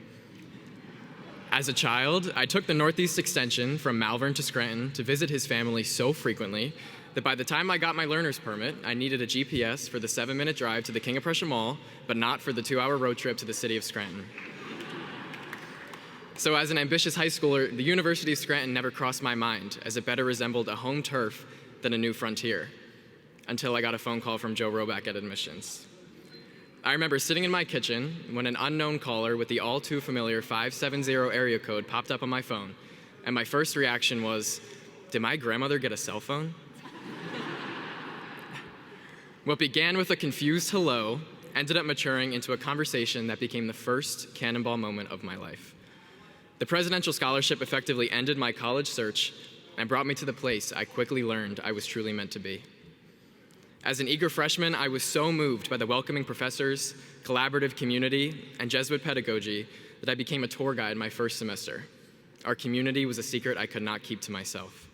As a child, I took the Northeast Extension from Malvern to Scranton to visit his family so frequently that by the time I got my learner's permit, I needed a GPS for the 7-minute drive to the King of Prussia Mall, but not for the 2-hour road trip to the city of Scranton. So as an ambitious high schooler, the University of Scranton never crossed my mind, as it better resembled a home turf than a new frontier, until I got a phone call from Joe Roback at admissions. I remember sitting in my kitchen when an unknown caller with the all too familiar 570 area code popped up on my phone, and my first reaction was, did my grandmother get a cell phone? What began with a confused hello ended up maturing into a conversation that became the first cannonball moment of my life. The presidential scholarship effectively ended my college search and brought me to the place I quickly learned I was truly meant to be. As an eager freshman, I was so moved by the welcoming professors, collaborative community, and Jesuit pedagogy that I became a tour guide my first semester. Our community was a secret I could not keep to myself.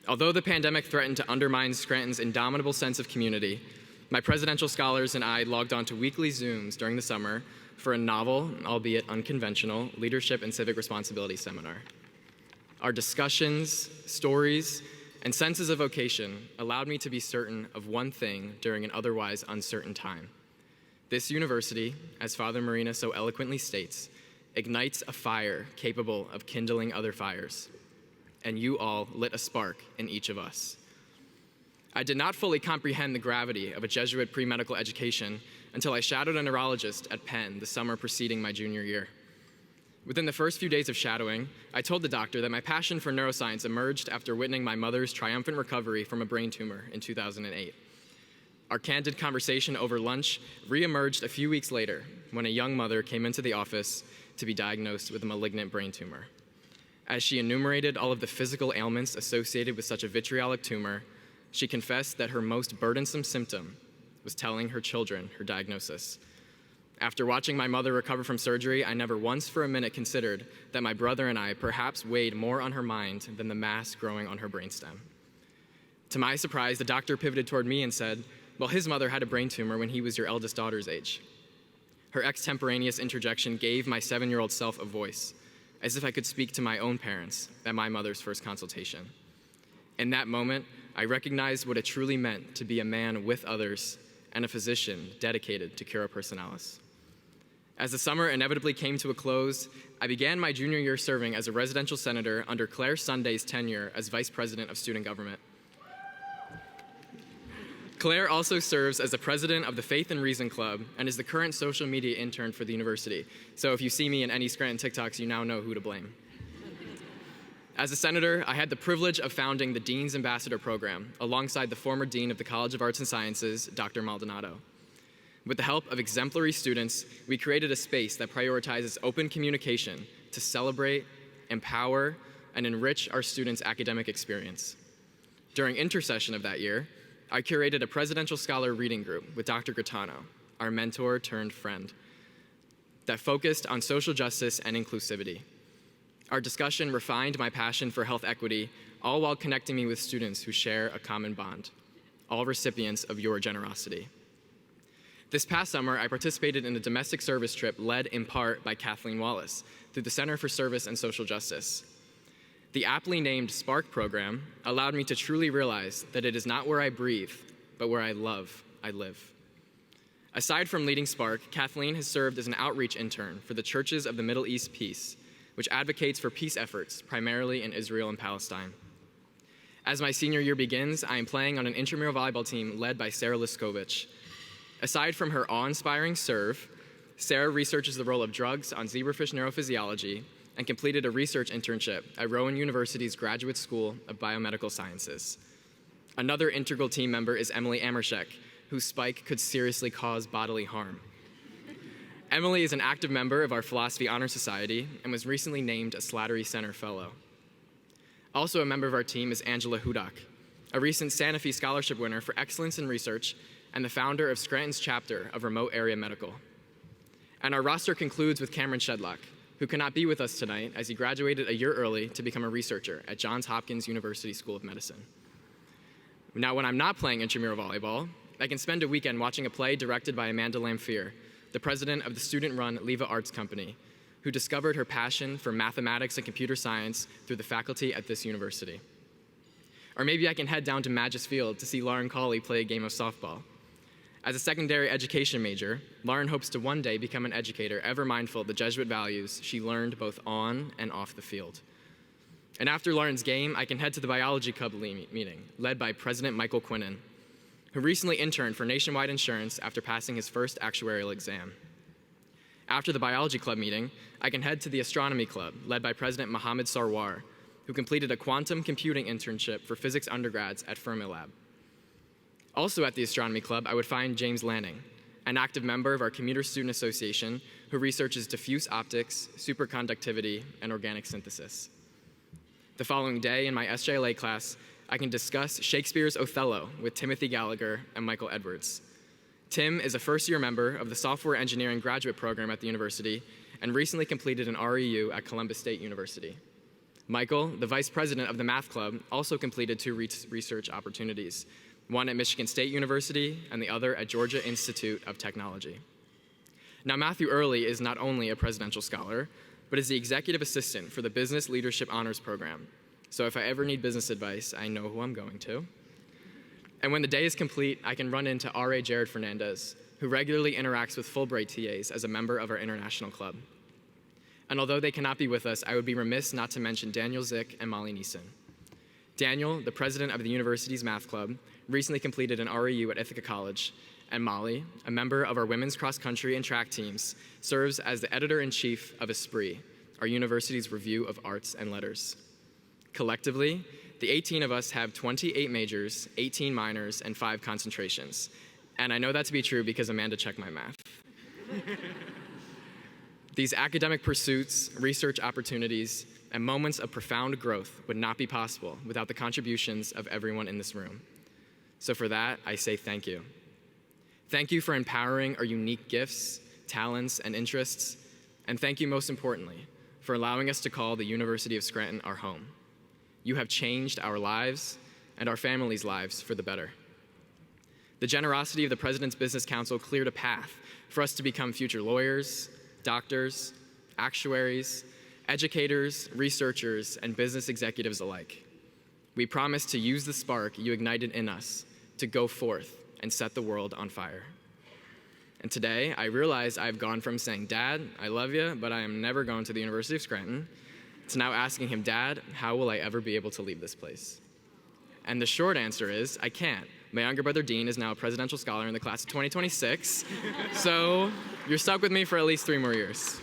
Although the pandemic threatened to undermine Scranton's indomitable sense of community, my presidential scholars and I logged on to weekly Zooms during the summer for a novel, albeit unconventional, leadership and civic responsibility seminar. Our discussions, stories, and senses of vocation allowed me to be certain of one thing during an otherwise uncertain time. This university, as Father Marina so eloquently states, ignites a fire capable of kindling other fires, and you all lit a spark in each of us. I did not fully comprehend the gravity of a Jesuit pre-medical education until I shadowed a neurologist at Penn the summer preceding my junior year. Within the first few days of shadowing, I told the doctor that my passion for neuroscience emerged after witnessing my mother's triumphant recovery from a brain tumor in 2008. Our candid conversation over lunch re-emerged a few weeks later when a young mother came into the office to be diagnosed with a malignant brain tumor. As she enumerated all of the physical ailments associated with such a vitriolic tumor, she confessed that her most burdensome symptom was telling her children her diagnosis. After watching my mother recover from surgery, I never once for a minute considered that my brother and I perhaps weighed more on her mind than the mass growing on her brainstem. To my surprise, the doctor pivoted toward me and said, well, his mother had a brain tumor when he was your eldest daughter's age. Her extemporaneous interjection gave my 7-year-old self a voice, as if I could speak to my own parents at my mother's first consultation. In that moment, I recognized what it truly meant to be a man with others and a physician dedicated to cura personalis. As the summer inevitably came to a close, I began my junior year serving as a residential senator under Claire Sunday's tenure as vice president of student government. Claire also serves as the president of the Faith and Reason Club and is the current social media intern for the university. So if you see me in any Scranton TikToks, you now know who to blame. As a senator, I had the privilege of founding the Dean's Ambassador Program alongside the former Dean of the College of Arts and Sciences, Dr. Maldonado. With the help of exemplary students, we created a space that prioritizes open communication to celebrate, empower, and enrich our students' academic experience. During intersession of that year, I curated a presidential scholar reading group with Dr. Gritano, our mentor turned friend, that focused on social justice and inclusivity. Our discussion refined my passion for health equity, all while connecting me with students who share a common bond, all recipients of your generosity. This past summer, I participated in a domestic service trip led in part by Kathleen Wallace through the Center for Service and Social Justice. The aptly named SPARK program allowed me to truly realize that it is not where I breathe, but where I love, I live. Aside from leading SPARK, Kathleen has served as an outreach intern for the Churches of the Middle East Peace, which advocates for peace efforts primarily in Israel and Palestine. As my senior year begins, I am playing on an intramural volleyball team led by Sarah Liskovich. Aside from her awe-inspiring serve, Sarah researches the role of drugs on zebrafish neurophysiology and completed a research internship at Rowan University's Graduate School of Biomedical Sciences. Another integral team member is Emily Amershek, whose spike could seriously cause bodily harm. Emily is an active member of our Philosophy Honor Society and was recently named a Slattery Center Fellow. Also a member of our team is Angela Hudak, a recent Santa Fe Scholarship winner for excellence in research and the founder of Scranton's chapter of Remote Area Medical. And our roster concludes with Cameron Shedlock, who cannot be with us tonight as he graduated a year early to become a researcher at Johns Hopkins University School of Medicine. Now, when I'm not playing intramural volleyball, I can spend a weekend watching a play directed by Amanda Lamphere, the president of the student-run Leva Arts Company, who discovered her passion for mathematics and computer science through the faculty at this university. Or maybe I can head down to Magis Field to see Lauren Cawley play a game of softball. As a secondary education major, Lauren hopes to one day become an educator ever mindful of the Jesuit values she learned both on and off the field. And after Lauren's game, I can head to the biology club meeting, led by President Michael Quinnen, who recently interned for Nationwide Insurance after passing his first actuarial exam. After the biology club meeting, I can head to the astronomy club, led by President Mohammed Sarwar, who completed a quantum computing internship for physics undergrads at Fermilab. Also at the astronomy club, I would find James Lanning, an active member of our Commuter Student Association who researches diffuse optics, superconductivity, and organic synthesis. The following day in my SJLA class, I can discuss Shakespeare's Othello with Timothy Gallagher and Michael Edwards. Tim is a first-year member of the Software Engineering Graduate Program at the university and recently completed an REU at Columbus State University. Michael, the vice president of the Math Club, also completed 2 research opportunities, one at Michigan State University and the other at Georgia Institute of Technology. Now, Matthew Early is not only a presidential scholar, but is the executive assistant for the Business Leadership Honors Program. So if I ever need business advice, I know who I'm going to. And when the day is complete, I can run into R.A. Jared Fernandez, who regularly interacts with Fulbright TAs as a member of our international club. And although they cannot be with us, I would be remiss not to mention Daniel Zick and Molly Neeson. Daniel, the president of the university's math club, recently completed an REU at Ithaca College, and Molly, a member of our women's cross-country and track teams, serves as the editor-in-chief of Esprit, our university's review of arts and letters. Collectively, the 18 of us have 28 majors, 18 minors, and 5 concentrations. And I know that to be true because Amanda checked my math. These academic pursuits, research opportunities, and moments of profound growth would not be possible without the contributions of everyone in this room. So for that, I say thank you. Thank you for empowering our unique gifts, talents, and interests, and thank you most importantly for allowing us to call the University of Scranton our home. You have changed our lives and our families' lives for the better. The generosity of the President's Business Council cleared a path for us to become future lawyers, doctors, actuaries, educators, researchers, and business executives alike. We promise to use the spark you ignited in us to go forth and set the world on fire. And today, I realize I've gone from saying, "Dad, I love you, but I am never going to the University of Scranton," to now asking him, "Dad, how will I ever be able to leave this place?" And the short answer is, I can't. My younger brother, Dean, is now a presidential scholar in the class of 2026, so you're stuck with me for at least 3 more years.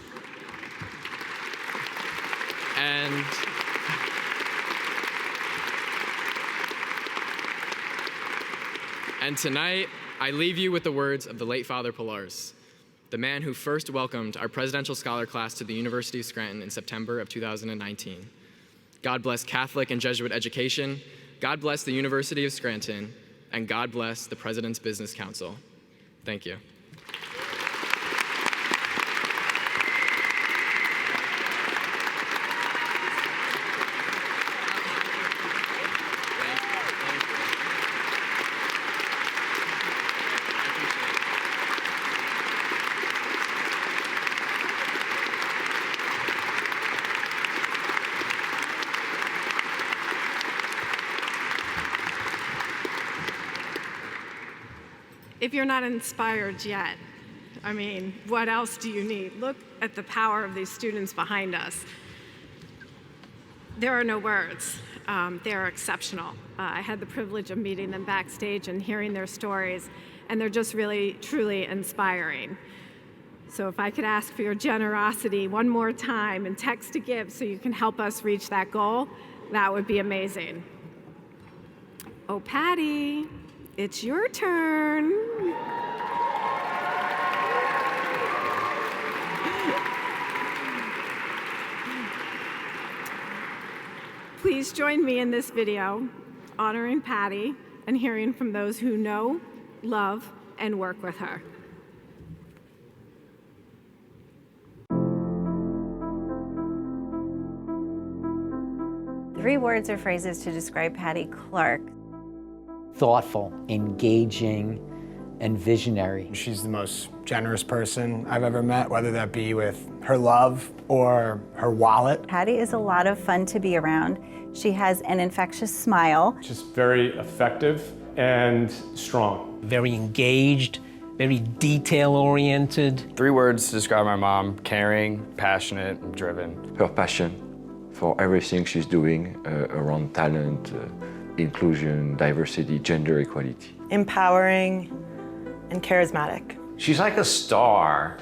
And tonight, I leave you with the words of the late Father Pillars, the man who first welcomed our presidential scholar class to the University of Scranton in September of 2019. God bless Catholic and Jesuit education, God bless the University of Scranton, and God bless the President's Business Council. Thank you. If you're not inspired yet, I mean, what else do you need? Look at the power of these students behind us. There are no words. They are exceptional. I had the privilege of meeting them backstage and hearing their stories, and they're just really, truly inspiring. So if I could ask for your generosity one more time and text to give so you can help us reach that goal, that would be amazing. Oh, Patty, it's your turn. Please join me in this video honoring Patty and hearing from those who know, love, and work with her. Three words or phrases to describe Patty Clark. Thoughtful, engaging, and visionary. She's the most generous person I've ever met, whether that be with her love or her wallet. Patty is a lot of fun to be around. She has an infectious smile. Just very effective and strong. Very engaged, very detail-oriented. 3 words to describe my mom: caring, passionate, and driven. Her passion for everything she's doing around talent, inclusion, diversity, gender equality. Empowering and charismatic. She's like a star,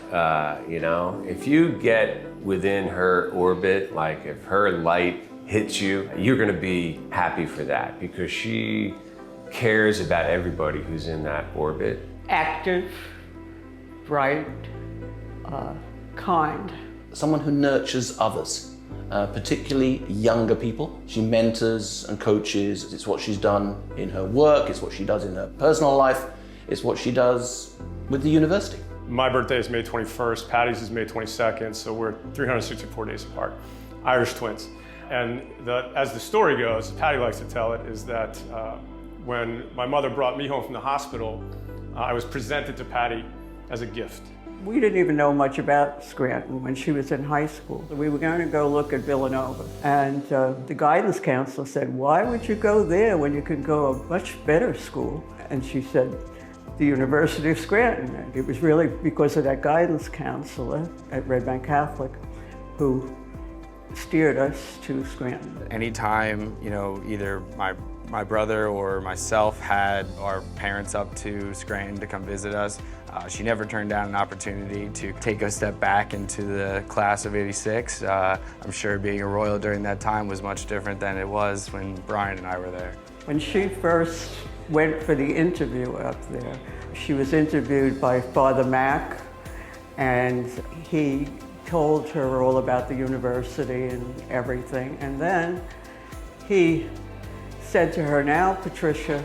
you know? If you get within her orbit, like if her light hits you, you're gonna be happy for that because she cares about everybody who's in that orbit. Active, bright, kind. Someone who nurtures others, particularly younger people. She mentors and coaches. It's what she's done in her work, it's what she does in her personal life, it's what she does with the university. My birthday is May 21st, Patty's is May 22nd, so we're 364 days apart. Irish twins. And as the story goes, Patty likes to tell it, is that when my mother brought me home from the hospital, I was presented to Patty as a gift. We didn't even know much about Scranton when she was in high school. We were going to go look at Villanova. And the guidance counselor said, "Why would you go there when you could go a much better school?" And she said, "The University of Scranton." And it was really because of that guidance counselor at Red Bank Catholic who steered us to Scranton. Anytime, you know, either my brother or myself had our parents up to Scranton to come visit us, she never turned down an opportunity to take a step back into the class of '86. I'm sure being a Royal during that time was much different than it was when Brian and I were there. When she first went for the interview up there, she was interviewed by Father Mack, and he told her all about the university and everything. And then he said to her, "Now, Patricia,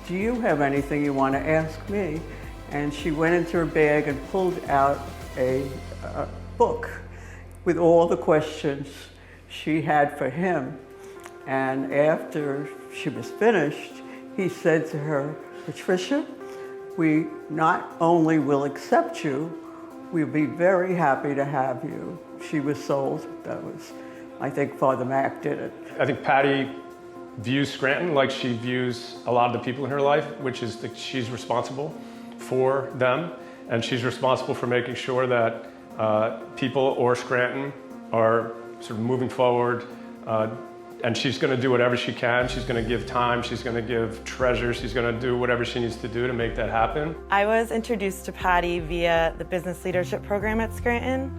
do you have anything you want to ask me?" And she went into her bag and pulled out a book with all the questions she had for him. And after she was finished, he said to her, "Patricia, we not only will accept you, we'll be very happy to have you." She was sold. That was, I think Father Mac did it. I think Patty views Scranton like she views a lot of the people in her life, which is that she's responsible for them, and she's responsible for making sure that people or Scranton are sort of moving forward, and she's going to do whatever she can. She's going to give time, she's going to give treasure, she's going to do whatever she needs to do to make that happen. I was introduced to Patty via the business leadership program at Scranton,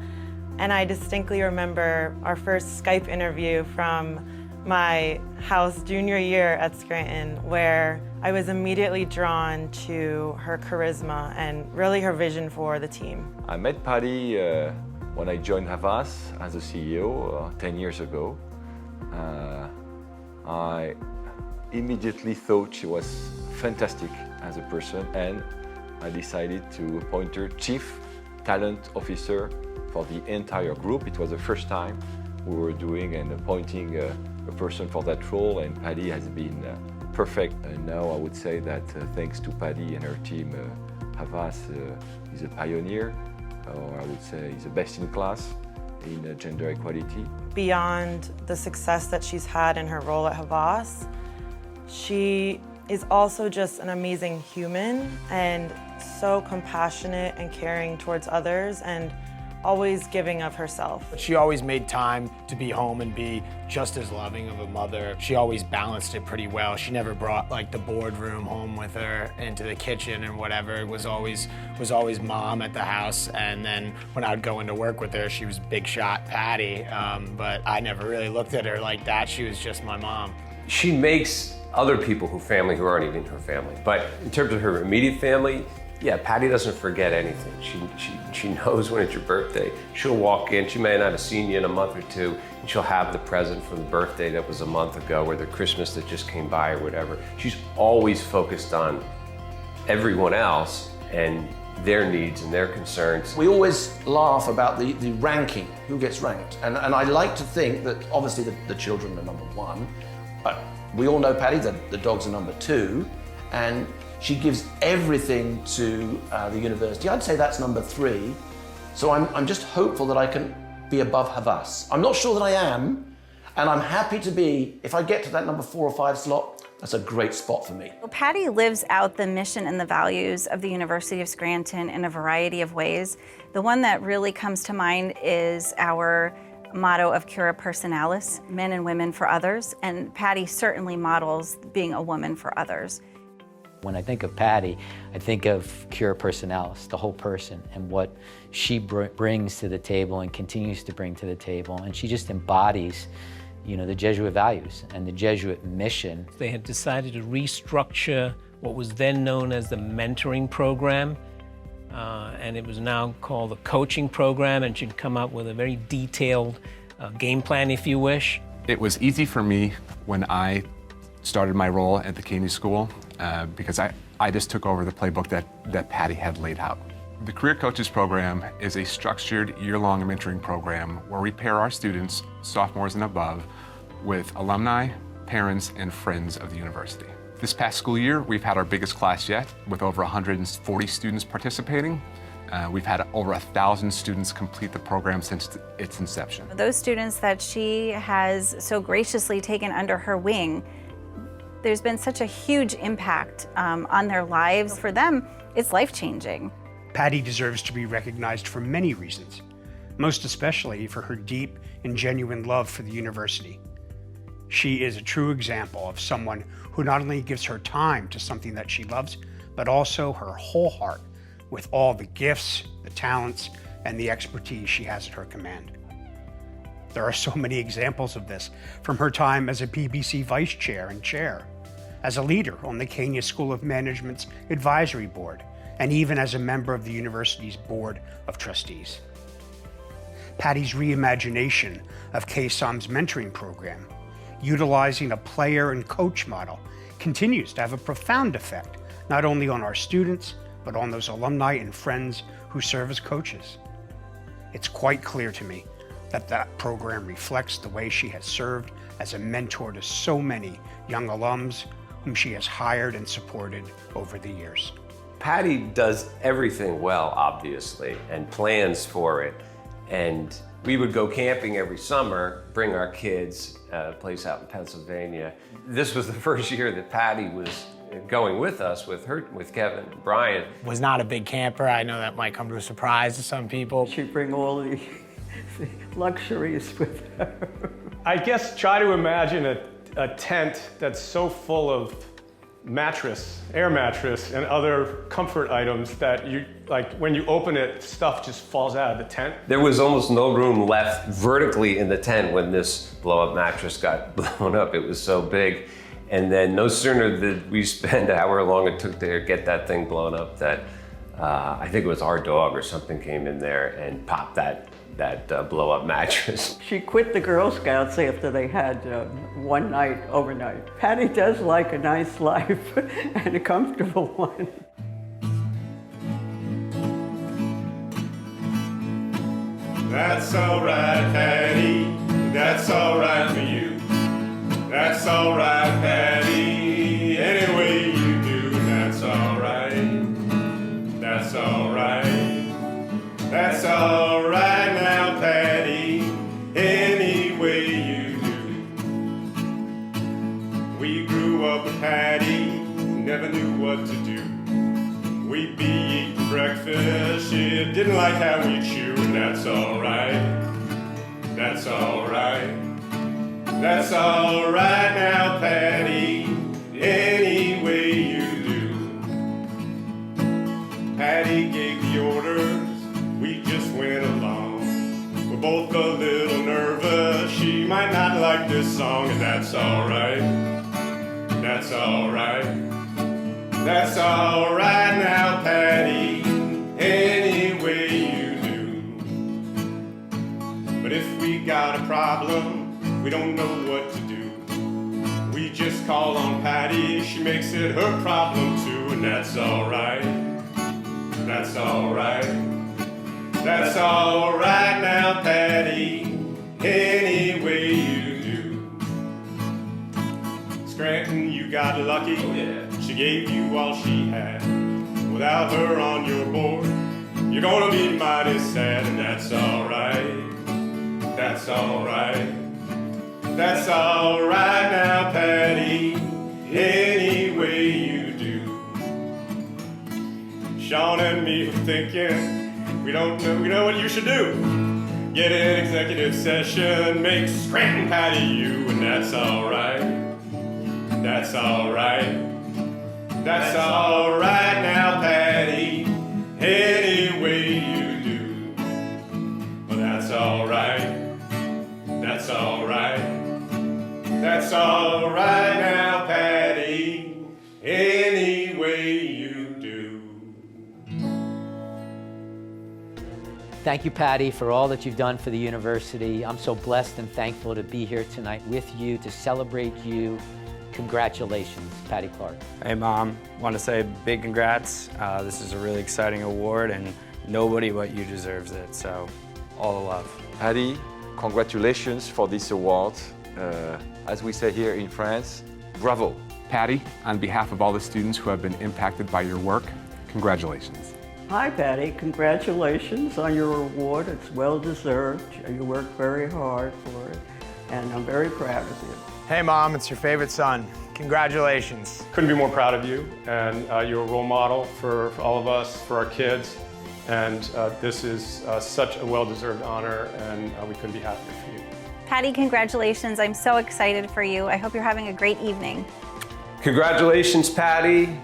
and I distinctly remember our first Skype interview from my house junior year at Scranton, where I was immediately drawn to her charisma and really her vision for the team. I met Patty when I joined Havas as a CEO 10 years ago. I immediately thought she was fantastic as a person, and I decided to appoint her Chief Talent Officer for the entire group. It was the first time we were doing and appointing a person for that role, and Patty has been perfect. And now I would say that thanks to Patty and her team, Havas is a pioneer, or I would say is the best in class in gender equality. Beyond the success that she's had in her role at Havas, she is also just an amazing human and so compassionate and caring towards others and always giving of herself. She always made time to be home and be just as loving of a mother. She always balanced it pretty well. She never brought like the boardroom home with her into the kitchen and whatever. It was always mom at the house. And then when I'd go into work with her, she was big shot Patty. But I never really looked at her like that. She was just my mom. She makes other people who aren't even her family. But in terms of her immediate family, yeah, Patty doesn't forget anything. She knows when it's your birthday. She'll walk in, she may not have seen you in a month or two, and she'll have the present for the birthday that was a month ago or the Christmas that just came by or whatever. She's always focused on everyone else and their needs and their concerns. We always laugh about the ranking, who gets ranked. And I like to think that obviously the children are number one, but we all know Patty, the dogs are number two, and she gives everything to the university. I'd say that's number three. So I'm just hopeful that I can be above Havas. I'm not sure that I am, and I'm happy to be, if I get to that number 4 or 5 slot, that's a great spot for me. Well, Patty lives out the mission and the values of the University of Scranton in a variety of ways. The one that really comes to mind is our motto of Cura Personalis, men and women for others, and Patty certainly models being a woman for others. When I think of Patty, I think of Cura Personalis, the whole person, and what she brings to the table and continues to bring to the table. And she just embodies, the Jesuit values and the Jesuit mission. They had decided to restructure what was then known as the mentoring program, and it was now called the coaching program, and she'd come up with a very detailed game plan, if you wish. It was easy for me when I started my role at the Caney School because I just took over the playbook that Patty had laid out. The Career Coaches Program is a structured year-long mentoring program where we pair our students, sophomores and above, with alumni, parents, and friends of the university. This past school year, we've had our biggest class yet, with over 140 students participating. We've had over 1,000 students complete the program since its inception. Those students that she has so graciously taken under her wing, there's been such a huge impact on their lives. For them, it's life-changing. Patty deserves to be recognized for many reasons, most especially for her deep and genuine love for the university. She is a true example of someone who not only gives her time to something that she loves, but also her whole heart with all the gifts, the talents, and the expertise she has at her command. There are so many examples of this, from her time as a PBC vice chair and chair, as a leader on the Kenya School of Management's advisory board, and even as a member of the university's board of trustees. Patty's reimagination of KSOM's mentoring program, utilizing a player and coach model, continues to have a profound effect, not only on our students, but on those alumni and friends who serve as coaches. It's quite clear to me that that program reflects the way she has served as a mentor to so many young alums whom she has hired and supported over the years. Patty does everything well, obviously, and plans for it. And we would go camping every summer, bring our kids at a place out in Pennsylvania. This was the first year that Patty was going with us, with Kevin and Brian. Was not a big camper. I know that might come to a surprise to some people. She'd bring all the luxuries with her. I guess try to imagine a tent that's so full of air mattress, and other comfort items that when you open it, stuff just falls out of the tent. There was almost no room left vertically in the tent when this blow-up mattress got blown up. It was so big. And then no sooner did we spend however long it took to get that thing blown up that I think it was our dog or something came in there and popped that blow-up mattress. She quit the Girl Scouts after they had one night overnight. Patty does like a nice life and a comfortable one. That's all right, Patty. That's all right for you. That's all right, Patty. Any way you do, that's all right. That's all right. That's all right now, Patty. Any way you do. We grew up with Patty, never knew what to do. We'd be eating breakfast, she didn't like how we chew, and that's all right. That's all right. That's all right now, Patty. Any way you do. Patty gave the orders, we just went along. We're both a little nervous, she might not like this song, and that's all right. That's all right. That's all right now, Patty, any way you do. But if we got a problem, we don't know what to do. We just call on Patty, she makes it her problem too, and that's all right. That's all right. That's all right now, Patty, any way you do. Scranton, you got lucky. Oh, yeah. She gave you all she had. Without her on your board, you're gonna be mighty sad, and that's all right. That's all right. That's all right now, Patty, any way you do. Sean and me were thinking, we know what you should do. Get an executive session, make Scranton Patty you, and that's all right. That's all right. That's all right now, Patty, any way you do. Well, that's all right. That's all right. That's all right now, Patty, any way you do. Thank you, Patty, for all that you've done for the university. I'm so blessed and thankful to be here tonight with you, to celebrate you. Congratulations, Patty Clark. Hey, Mom. Want to say big congrats. This is a really exciting award, and nobody but you deserves it, so all the love. Patty, congratulations for this award. As we say here in France, bravo. Patty, on behalf of all the students who have been impacted by your work, congratulations. Hi, Patty. Congratulations on your award. It's well deserved. You worked very hard for it, and I'm very proud of you. Hey, Mom, it's your favorite son. Congratulations. Couldn't be more proud of you, and you're a role model for all of us, for our kids, and this is such a well-deserved honor, and we couldn't be happier for you. Patty, congratulations. I'm so excited for you. I hope you're having a great evening. Congratulations, Patty.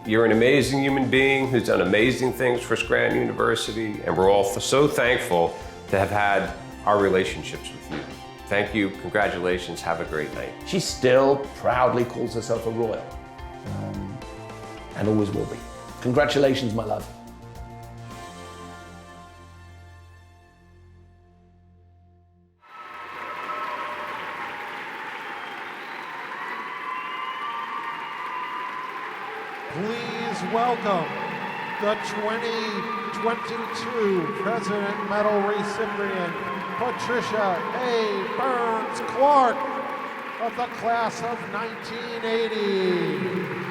You're an amazing human being who's done amazing things for Scranton University, and we're all so thankful to have had our relationships with you. Thank you, congratulations, have a great night. She still proudly calls herself a royal, and always will be. Congratulations, my love. please welcome the 2022 President Medal recipient, Patricia A. Burns Clark of the class of 1980.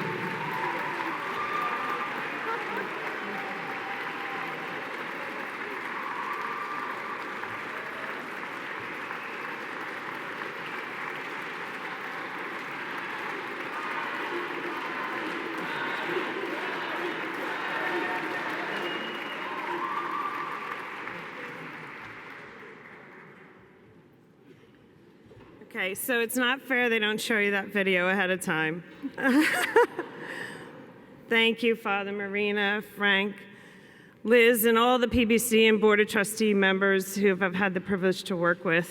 Okay, so it's not fair they don't show you that video ahead of time. Thank you, Father Marina, Frank, Liz, and all the PBC and Board of Trustee members who I've had the privilege to work with.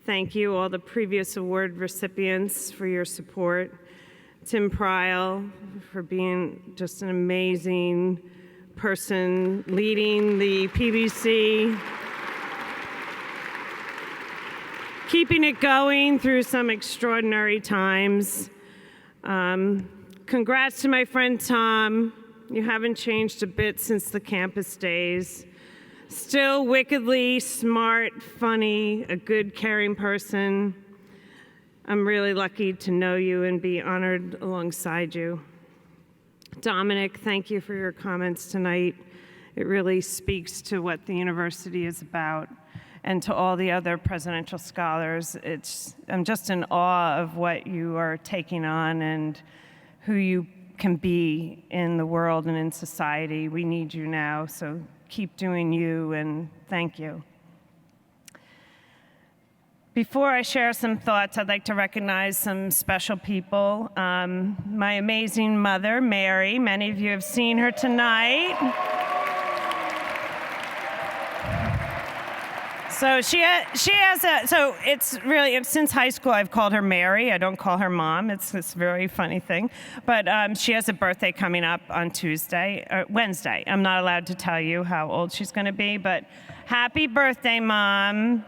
Thank you, all the previous award recipients, for your support. Tim Pryl, for being just an amazing person leading the PBC. Keeping it going through some extraordinary times. Congrats to my friend Tom. You haven't changed a bit since the campus days. Still wickedly smart, funny, a good, caring person. I'm really lucky to know you and be honored alongside you. Dominic, thank you for your comments tonight. It really speaks to what the university is about. And to all the other presidential scholars, I'm just in awe of what you are taking on and who you can be in the world and in society. We need you now, so keep doing you, and thank you. Before I share some thoughts, I'd like to recognize some special people. My amazing mother, Mary. Many of you have seen her tonight. So it's really, since high school, I've called her Mary. I don't call her Mom. It's this very funny thing. But she has a birthday coming up on Wednesday. I'm not allowed to tell you how old she's going to be, but happy birthday, Mom.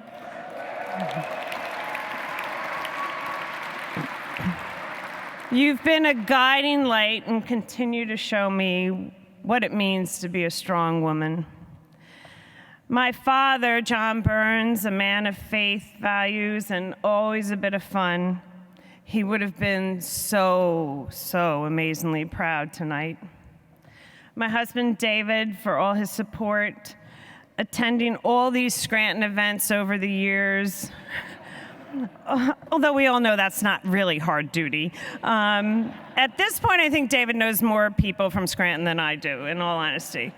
You've been a guiding light and continue to show me what it means to be a strong woman. My father, John Burns, a man of faith, values, and always a bit of fun, he would have been so amazingly proud tonight. My husband, David, for all his support, attending all these Scranton events over the years, although we all know that's not really hard duty. At this point, I think David knows more people from Scranton than I do, in all honesty.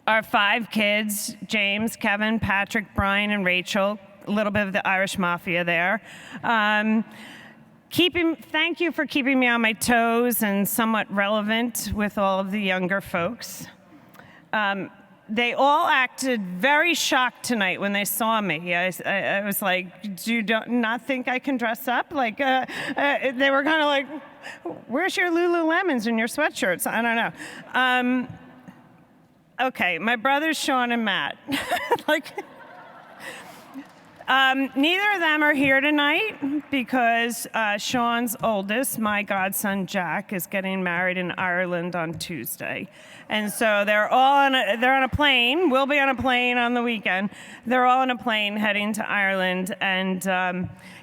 Our 5 kids, James, Kevin, Patrick, Brian, and Rachel, a little bit of the Irish mafia there. Thank you for keeping me on my toes and somewhat relevant with all of the younger folks. They all acted very shocked tonight when they saw me. I was like, do you not think I can dress up? Like, they were kind of like, where's your Lululemons and your sweatshirts? I don't know. Okay, my brothers Sean and Matt. Neither of them are here tonight because Sean's oldest, my godson Jack, is getting married in Ireland on Tuesday. And so they're on a plane. We'll be on a plane on the weekend. They're all on a plane heading to Ireland. And,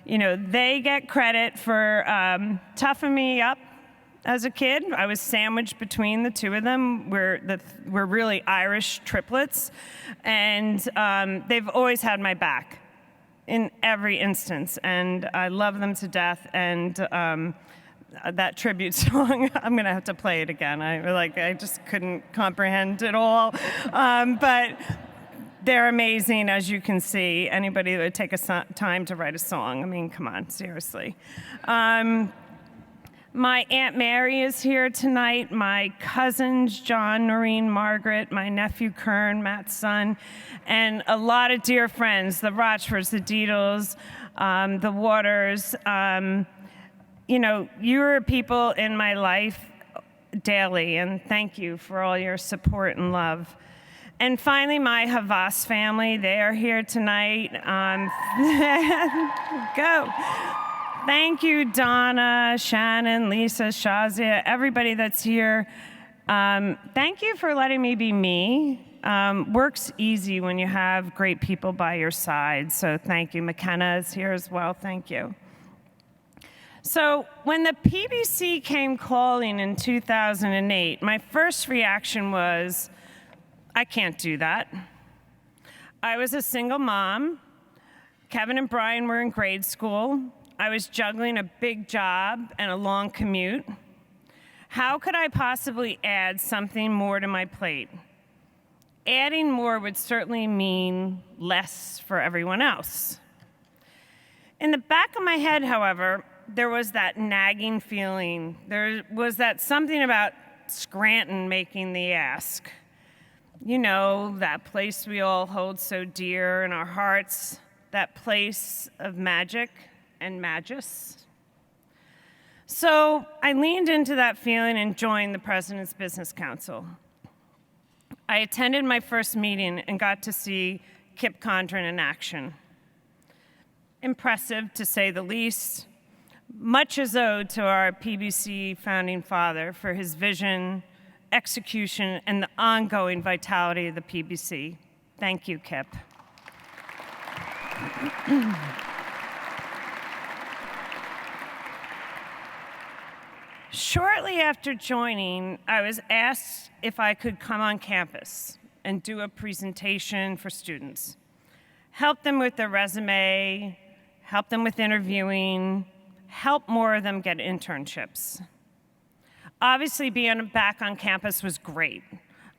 they get credit for toughing me up. As a kid, I was sandwiched between the two of them. We're really Irish triplets, and they've always had my back in every instance, and I love them to death. And that tribute song, I'm gonna have to play it again. I just couldn't comprehend it all, but they're amazing, as you can see. Anybody that would take time to write a song, I mean, come on, seriously. My Aunt Mary is here tonight, my cousins, John, Noreen, Margaret, my nephew, Kern, Matt's son, and a lot of dear friends, the Rochfords, the Deedles, the Waters. You are people in my life daily, and thank you for all your support and love. And finally, my Havas family, they are here tonight. Go. Thank you, Donna, Shannon, Lisa, Shazia, everybody that's here. Thank you for letting me be me. Work's easy when you have great people by your side, so thank you. McKenna is here as well, thank you. So when the PBC came calling in 2008, my first reaction was, I can't do that. I was a single mom. Kevin and Brian were in grade school. I was juggling a big job and a long commute. How could I possibly add something more to my plate? Adding more would certainly mean less for everyone else. In the back of my head, however, there was that nagging feeling. There was that something about Scranton making the ask. You know, that place we all hold so dear in our hearts, that place of magic and magus. So I leaned into that feeling and joined the President's Business Council. I attended my first meeting and got to see Kip Condren in action. Impressive, to say the least. Much is owed to our PBC founding father for his vision, execution, and the ongoing vitality of the PBC. Thank you, Kip. Shortly after joining, I was asked if I could come on campus and do a presentation for students, help them with their resume, help them with interviewing, help more of them get internships. Obviously, being back on campus was great.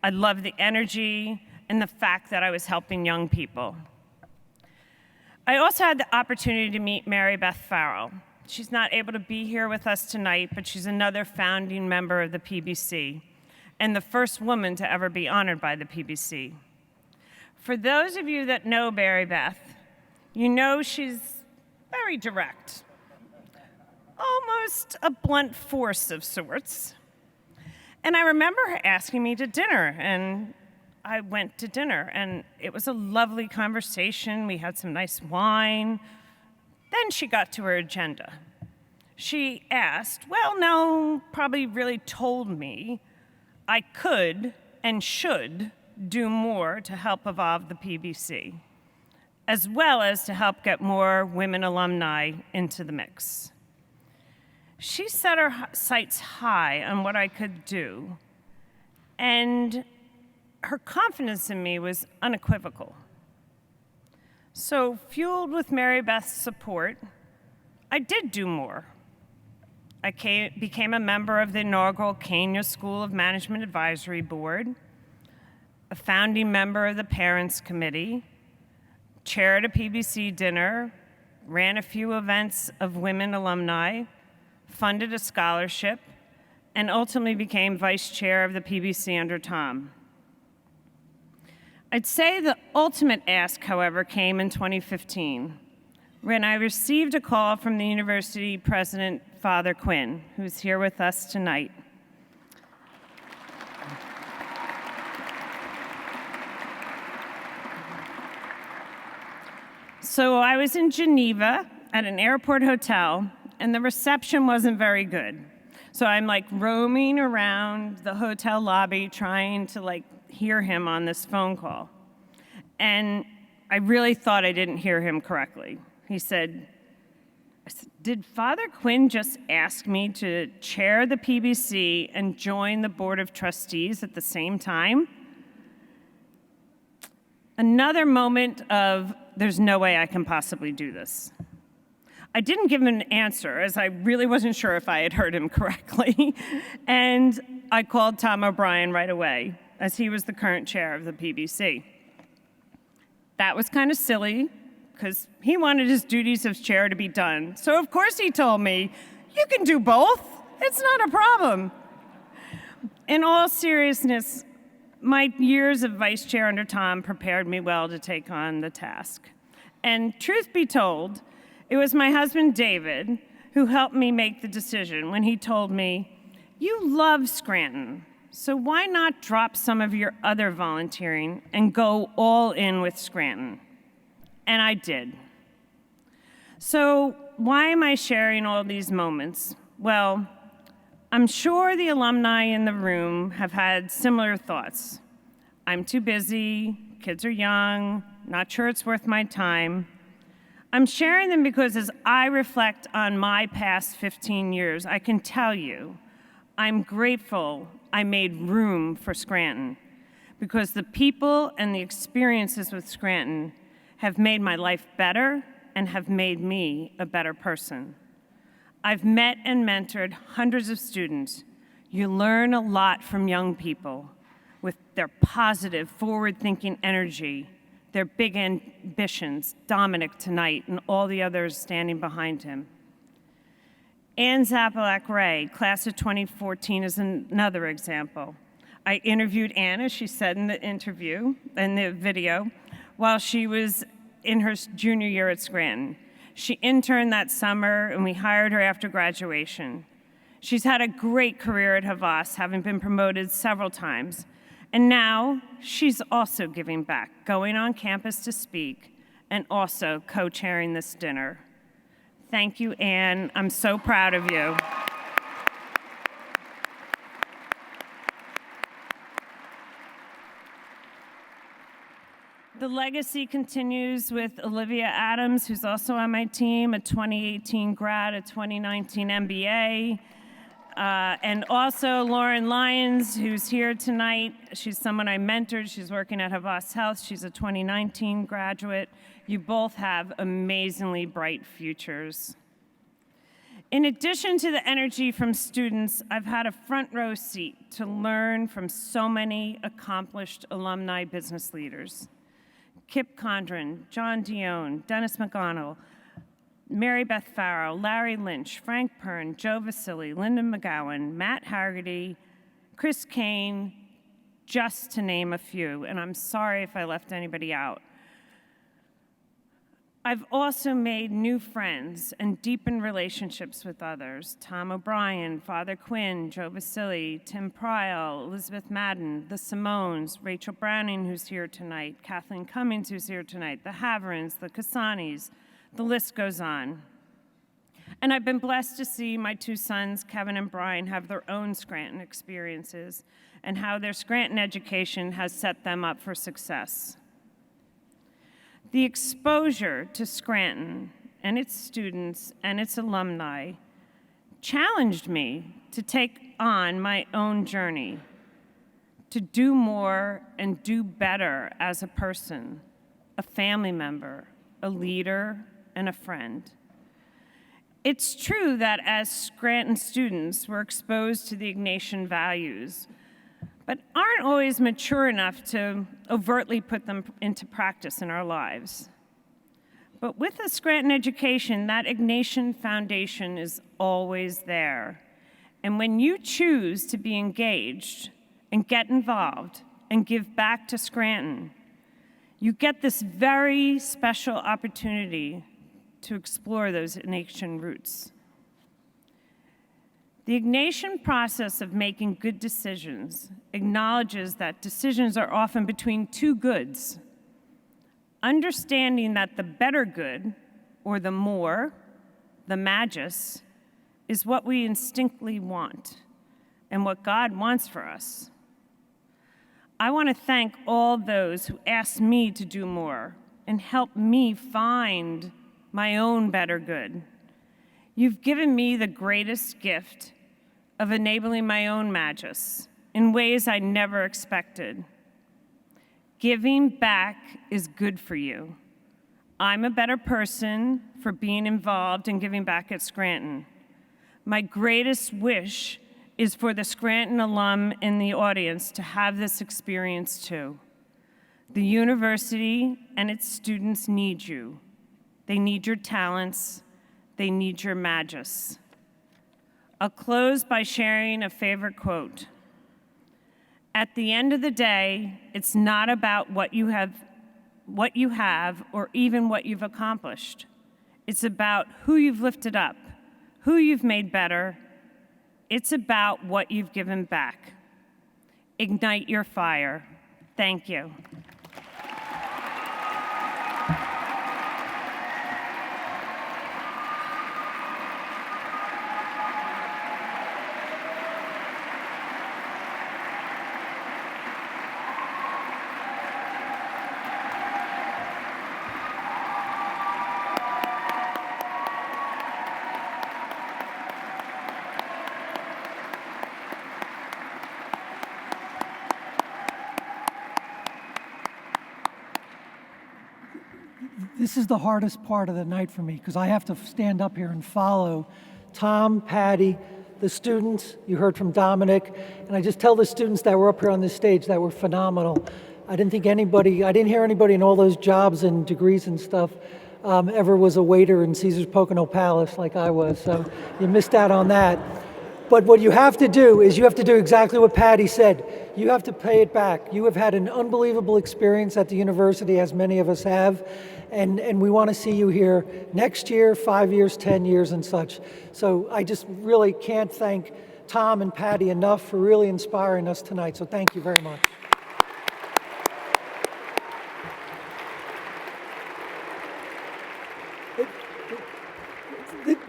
I loved the energy and the fact that I was helping young people. I also had the opportunity to meet Mary Beth Farrell. She's not able to be here with us tonight, but she's another founding member of the PBC and the first woman to ever be honored by the PBC. For those of you that know Mary Beth, you know she's very direct, almost a blunt force of sorts. And I remember her asking me to dinner, and I went to dinner, and it was a lovely conversation. We had some nice wine. Then she got to her agenda. She asked, well, no, probably really told me I could and should do more to help evolve the PBC, as well as to help get more women alumni into the mix. She set her sights high on what I could do, and her confidence in me was unequivocal. So, fueled with Mary Beth's support, I did do more. I became a member of the inaugural Kenya School of Management Advisory Board, a founding member of the Parents Committee, chaired a PBC dinner, ran a few events of women alumni, funded a scholarship, and ultimately became vice chair of the PBC under Tom. I'd say the ultimate ask, however, came in 2015, when I received a call from the university president, Father Quinn, who's here with us tonight. So I was in Geneva at an airport hotel, and the reception wasn't very good. So I'm like roaming around the hotel lobby trying to hear him on this phone call. And I really thought I didn't hear him correctly. He said, did Father Quinn just ask me to chair the PBC and join the Board of Trustees at the same time? Another moment of, there's no way I can possibly do this. I didn't give him an answer, as I really wasn't sure if I had heard him correctly. And I called Tom O'Brien right away, as he was the current chair of the PBC. That was kind of silly, because he wanted his duties as chair to be done. So of course he told me, you can do both. It's not a problem. In all seriousness, my years of vice chair under Tom prepared me well to take on the task. And truth be told, it was my husband, David, who helped me make the decision when he told me, you love Scranton, so why not drop some of your other volunteering and go all in with Scranton? And I did. So why am I sharing all these moments? Well, I'm sure the alumni in the room have had similar thoughts. I'm too busy, kids are young, not sure it's worth my time. I'm sharing them because as I reflect on my past 15 years, I can tell you, I'm grateful I made room for Scranton because the people and the experiences with Scranton have made my life better and have made me a better person. I've met and mentored hundreds of students. You learn a lot from young people with their positive, forward-thinking energy, their big ambitions, Dominic tonight and all the others standing behind him. Ann Zapalak-Ray, class of 2014, is another example. I interviewed Ann, as she said in the video, while she was in her junior year at Scranton. She interned that summer, and we hired her after graduation. She's had a great career at Havas, having been promoted several times. And now she's also giving back, going on campus to speak, and also co-chairing this dinner. Thank you, Ann. I'm so proud of you. The legacy continues with Olivia Adams, who's also on my team, a 2018 grad, a 2019 MBA. And also Lauren Lyons, who's here tonight. She's someone I mentored. She's working at Havas Health. She's a 2019 graduate. You both have amazingly bright futures. In addition to the energy from students, I've had a front row seat to learn from so many accomplished alumni business leaders. Kip Condren, John Dione, Dennis McGonigal, Mary Beth Farrow, Larry Lynch, Frank Pern, Joe Vasili, Lyndon McGowan, Matt Hargity, Chris Kane, just to name a few, and I'm sorry if I left anybody out. I've also made new friends and deepened relationships with others. Tom O'Brien, Father Quinn, Joe Vasili, Tim Pryall, Elizabeth Madden, the Simones, Rachel Browning, who's here tonight, Kathleen Cummings, who's here tonight, the Haverins, the Casanis, the list goes on. And I've been blessed to see my two sons, Kevin and Brian, have their own Scranton experiences and how their Scranton education has set them up for success. The exposure to Scranton and its students and its alumni challenged me to take on my own journey, to do more and do better as a person, a family member, a leader, and a friend. It's true that as Scranton students, we're exposed to the Ignatian values, but aren't always mature enough to overtly put them into practice in our lives. But with a Scranton education, that Ignatian foundation is always there. And when you choose to be engaged and get involved and give back to Scranton, you get this very special opportunity to explore those Ignatian roots. The Ignatian process of making good decisions acknowledges that decisions are often between two goods. Understanding that the better good, or the more, the magis, is what we instinctively want and what God wants for us. I want to thank all those who asked me to do more and helped me find my own better good. You've given me the greatest gift of enabling my own magis in ways I never expected. Giving back is good for you. I'm a better person for being involved in giving back at Scranton. My greatest wish is for the Scranton alum in the audience to have this experience too. The university and its students need you. They need your talents. They need your magis. I'll close by sharing a favorite quote. At the end of the day, it's not about what you have, or even what you've accomplished. It's about who you've lifted up, who you've made better. It's about what you've given back. Ignite your fire. Thank you. This is the hardest part of the night for me because I have to stand up here and follow Tom, Patty, the students. You heard from Dominic, and I just tell the students that were up here on this stage that were phenomenal. I didn't hear anybody in all those jobs and degrees and stuff ever was a waiter in Caesar's Pocono Palace like I was, so you missed out on that. But what you have to do is you have to do exactly what Patty said. You have to pay it back. You have had an unbelievable experience at the university, as many of us have, and we want to see you here next year, 5 years, 10 years, and such. So I just really can't thank Tom and Patty enough for really inspiring us tonight, so thank you very much.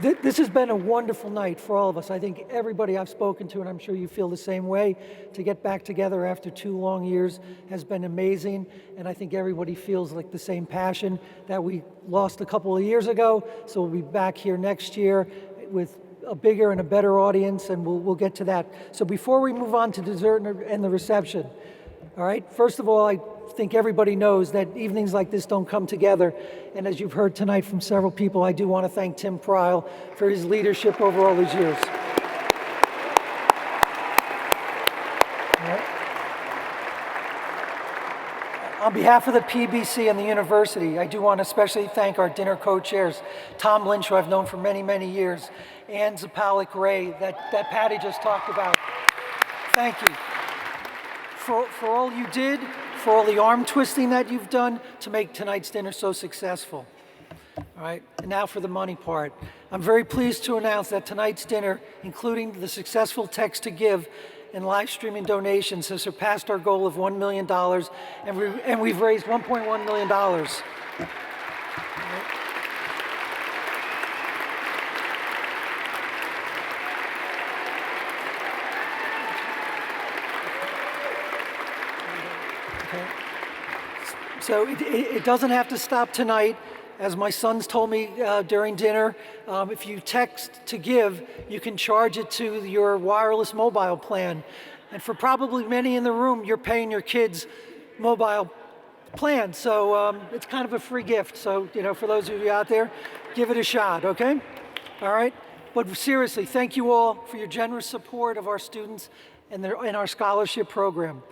This has been a wonderful night for all of us. I think everybody I've spoken to, and I'm sure you feel the same way, to get back together after 2 long years has been amazing. And I think everybody feels like the same passion that we lost a couple of years ago. So we'll be back here next year with a bigger and a better audience, and we'll get to that. So before we move on to dessert and the reception, all right, first of all, I think everybody knows that evenings like this don't come together. And as you've heard tonight from several people, I do want to thank Tim Pryl for his leadership over all these years. On behalf of the PBC and the university, I do want to especially thank our dinner co-chairs, Tom Lynch, who I've known for many, many years, and Zapalik Ray, that Patty just talked about. Thank you for all you did, for all the arm twisting that you've done to make tonight's dinner so successful. All right, and now for the money part. I'm very pleased to announce that tonight's dinner, including the successful text to give and live streaming donations, has surpassed our goal of $1 million, and we've raised $1.1 million. So it doesn't have to stop tonight. As my sons told me during dinner, if you text to give, you can charge it to your wireless mobile plan. And for probably many in the room, you're paying your kids' mobile plan. So it's kind of a free gift. So, you know, for those of you out there, give it a shot, okay? All right? But seriously, thank you all for your generous support of our students and our scholarship program.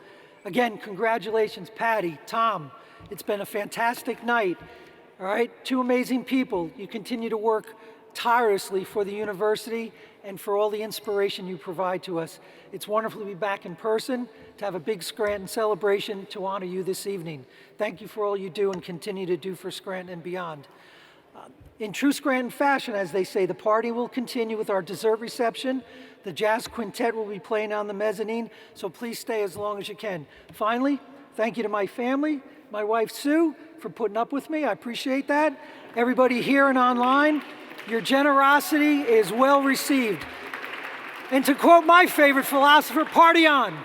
Again, congratulations, Patty, Tom. It's been a fantastic night. All right, 2 amazing people. You continue to work tirelessly for the university and for all the inspiration you provide to us. It's wonderful to be back in person, to have a big Scranton celebration to honor you this evening. Thank you for all you do and continue to do for Scranton and beyond. In true Scranton fashion, as they say, the party will continue with our dessert reception. The jazz quintet will be playing on the mezzanine, so please stay as long as you can. Finally, thank you to my family, my wife Sue, for putting up with me. I appreciate that. Everybody here and online, your generosity is well received. And to quote my favorite philosopher, party on.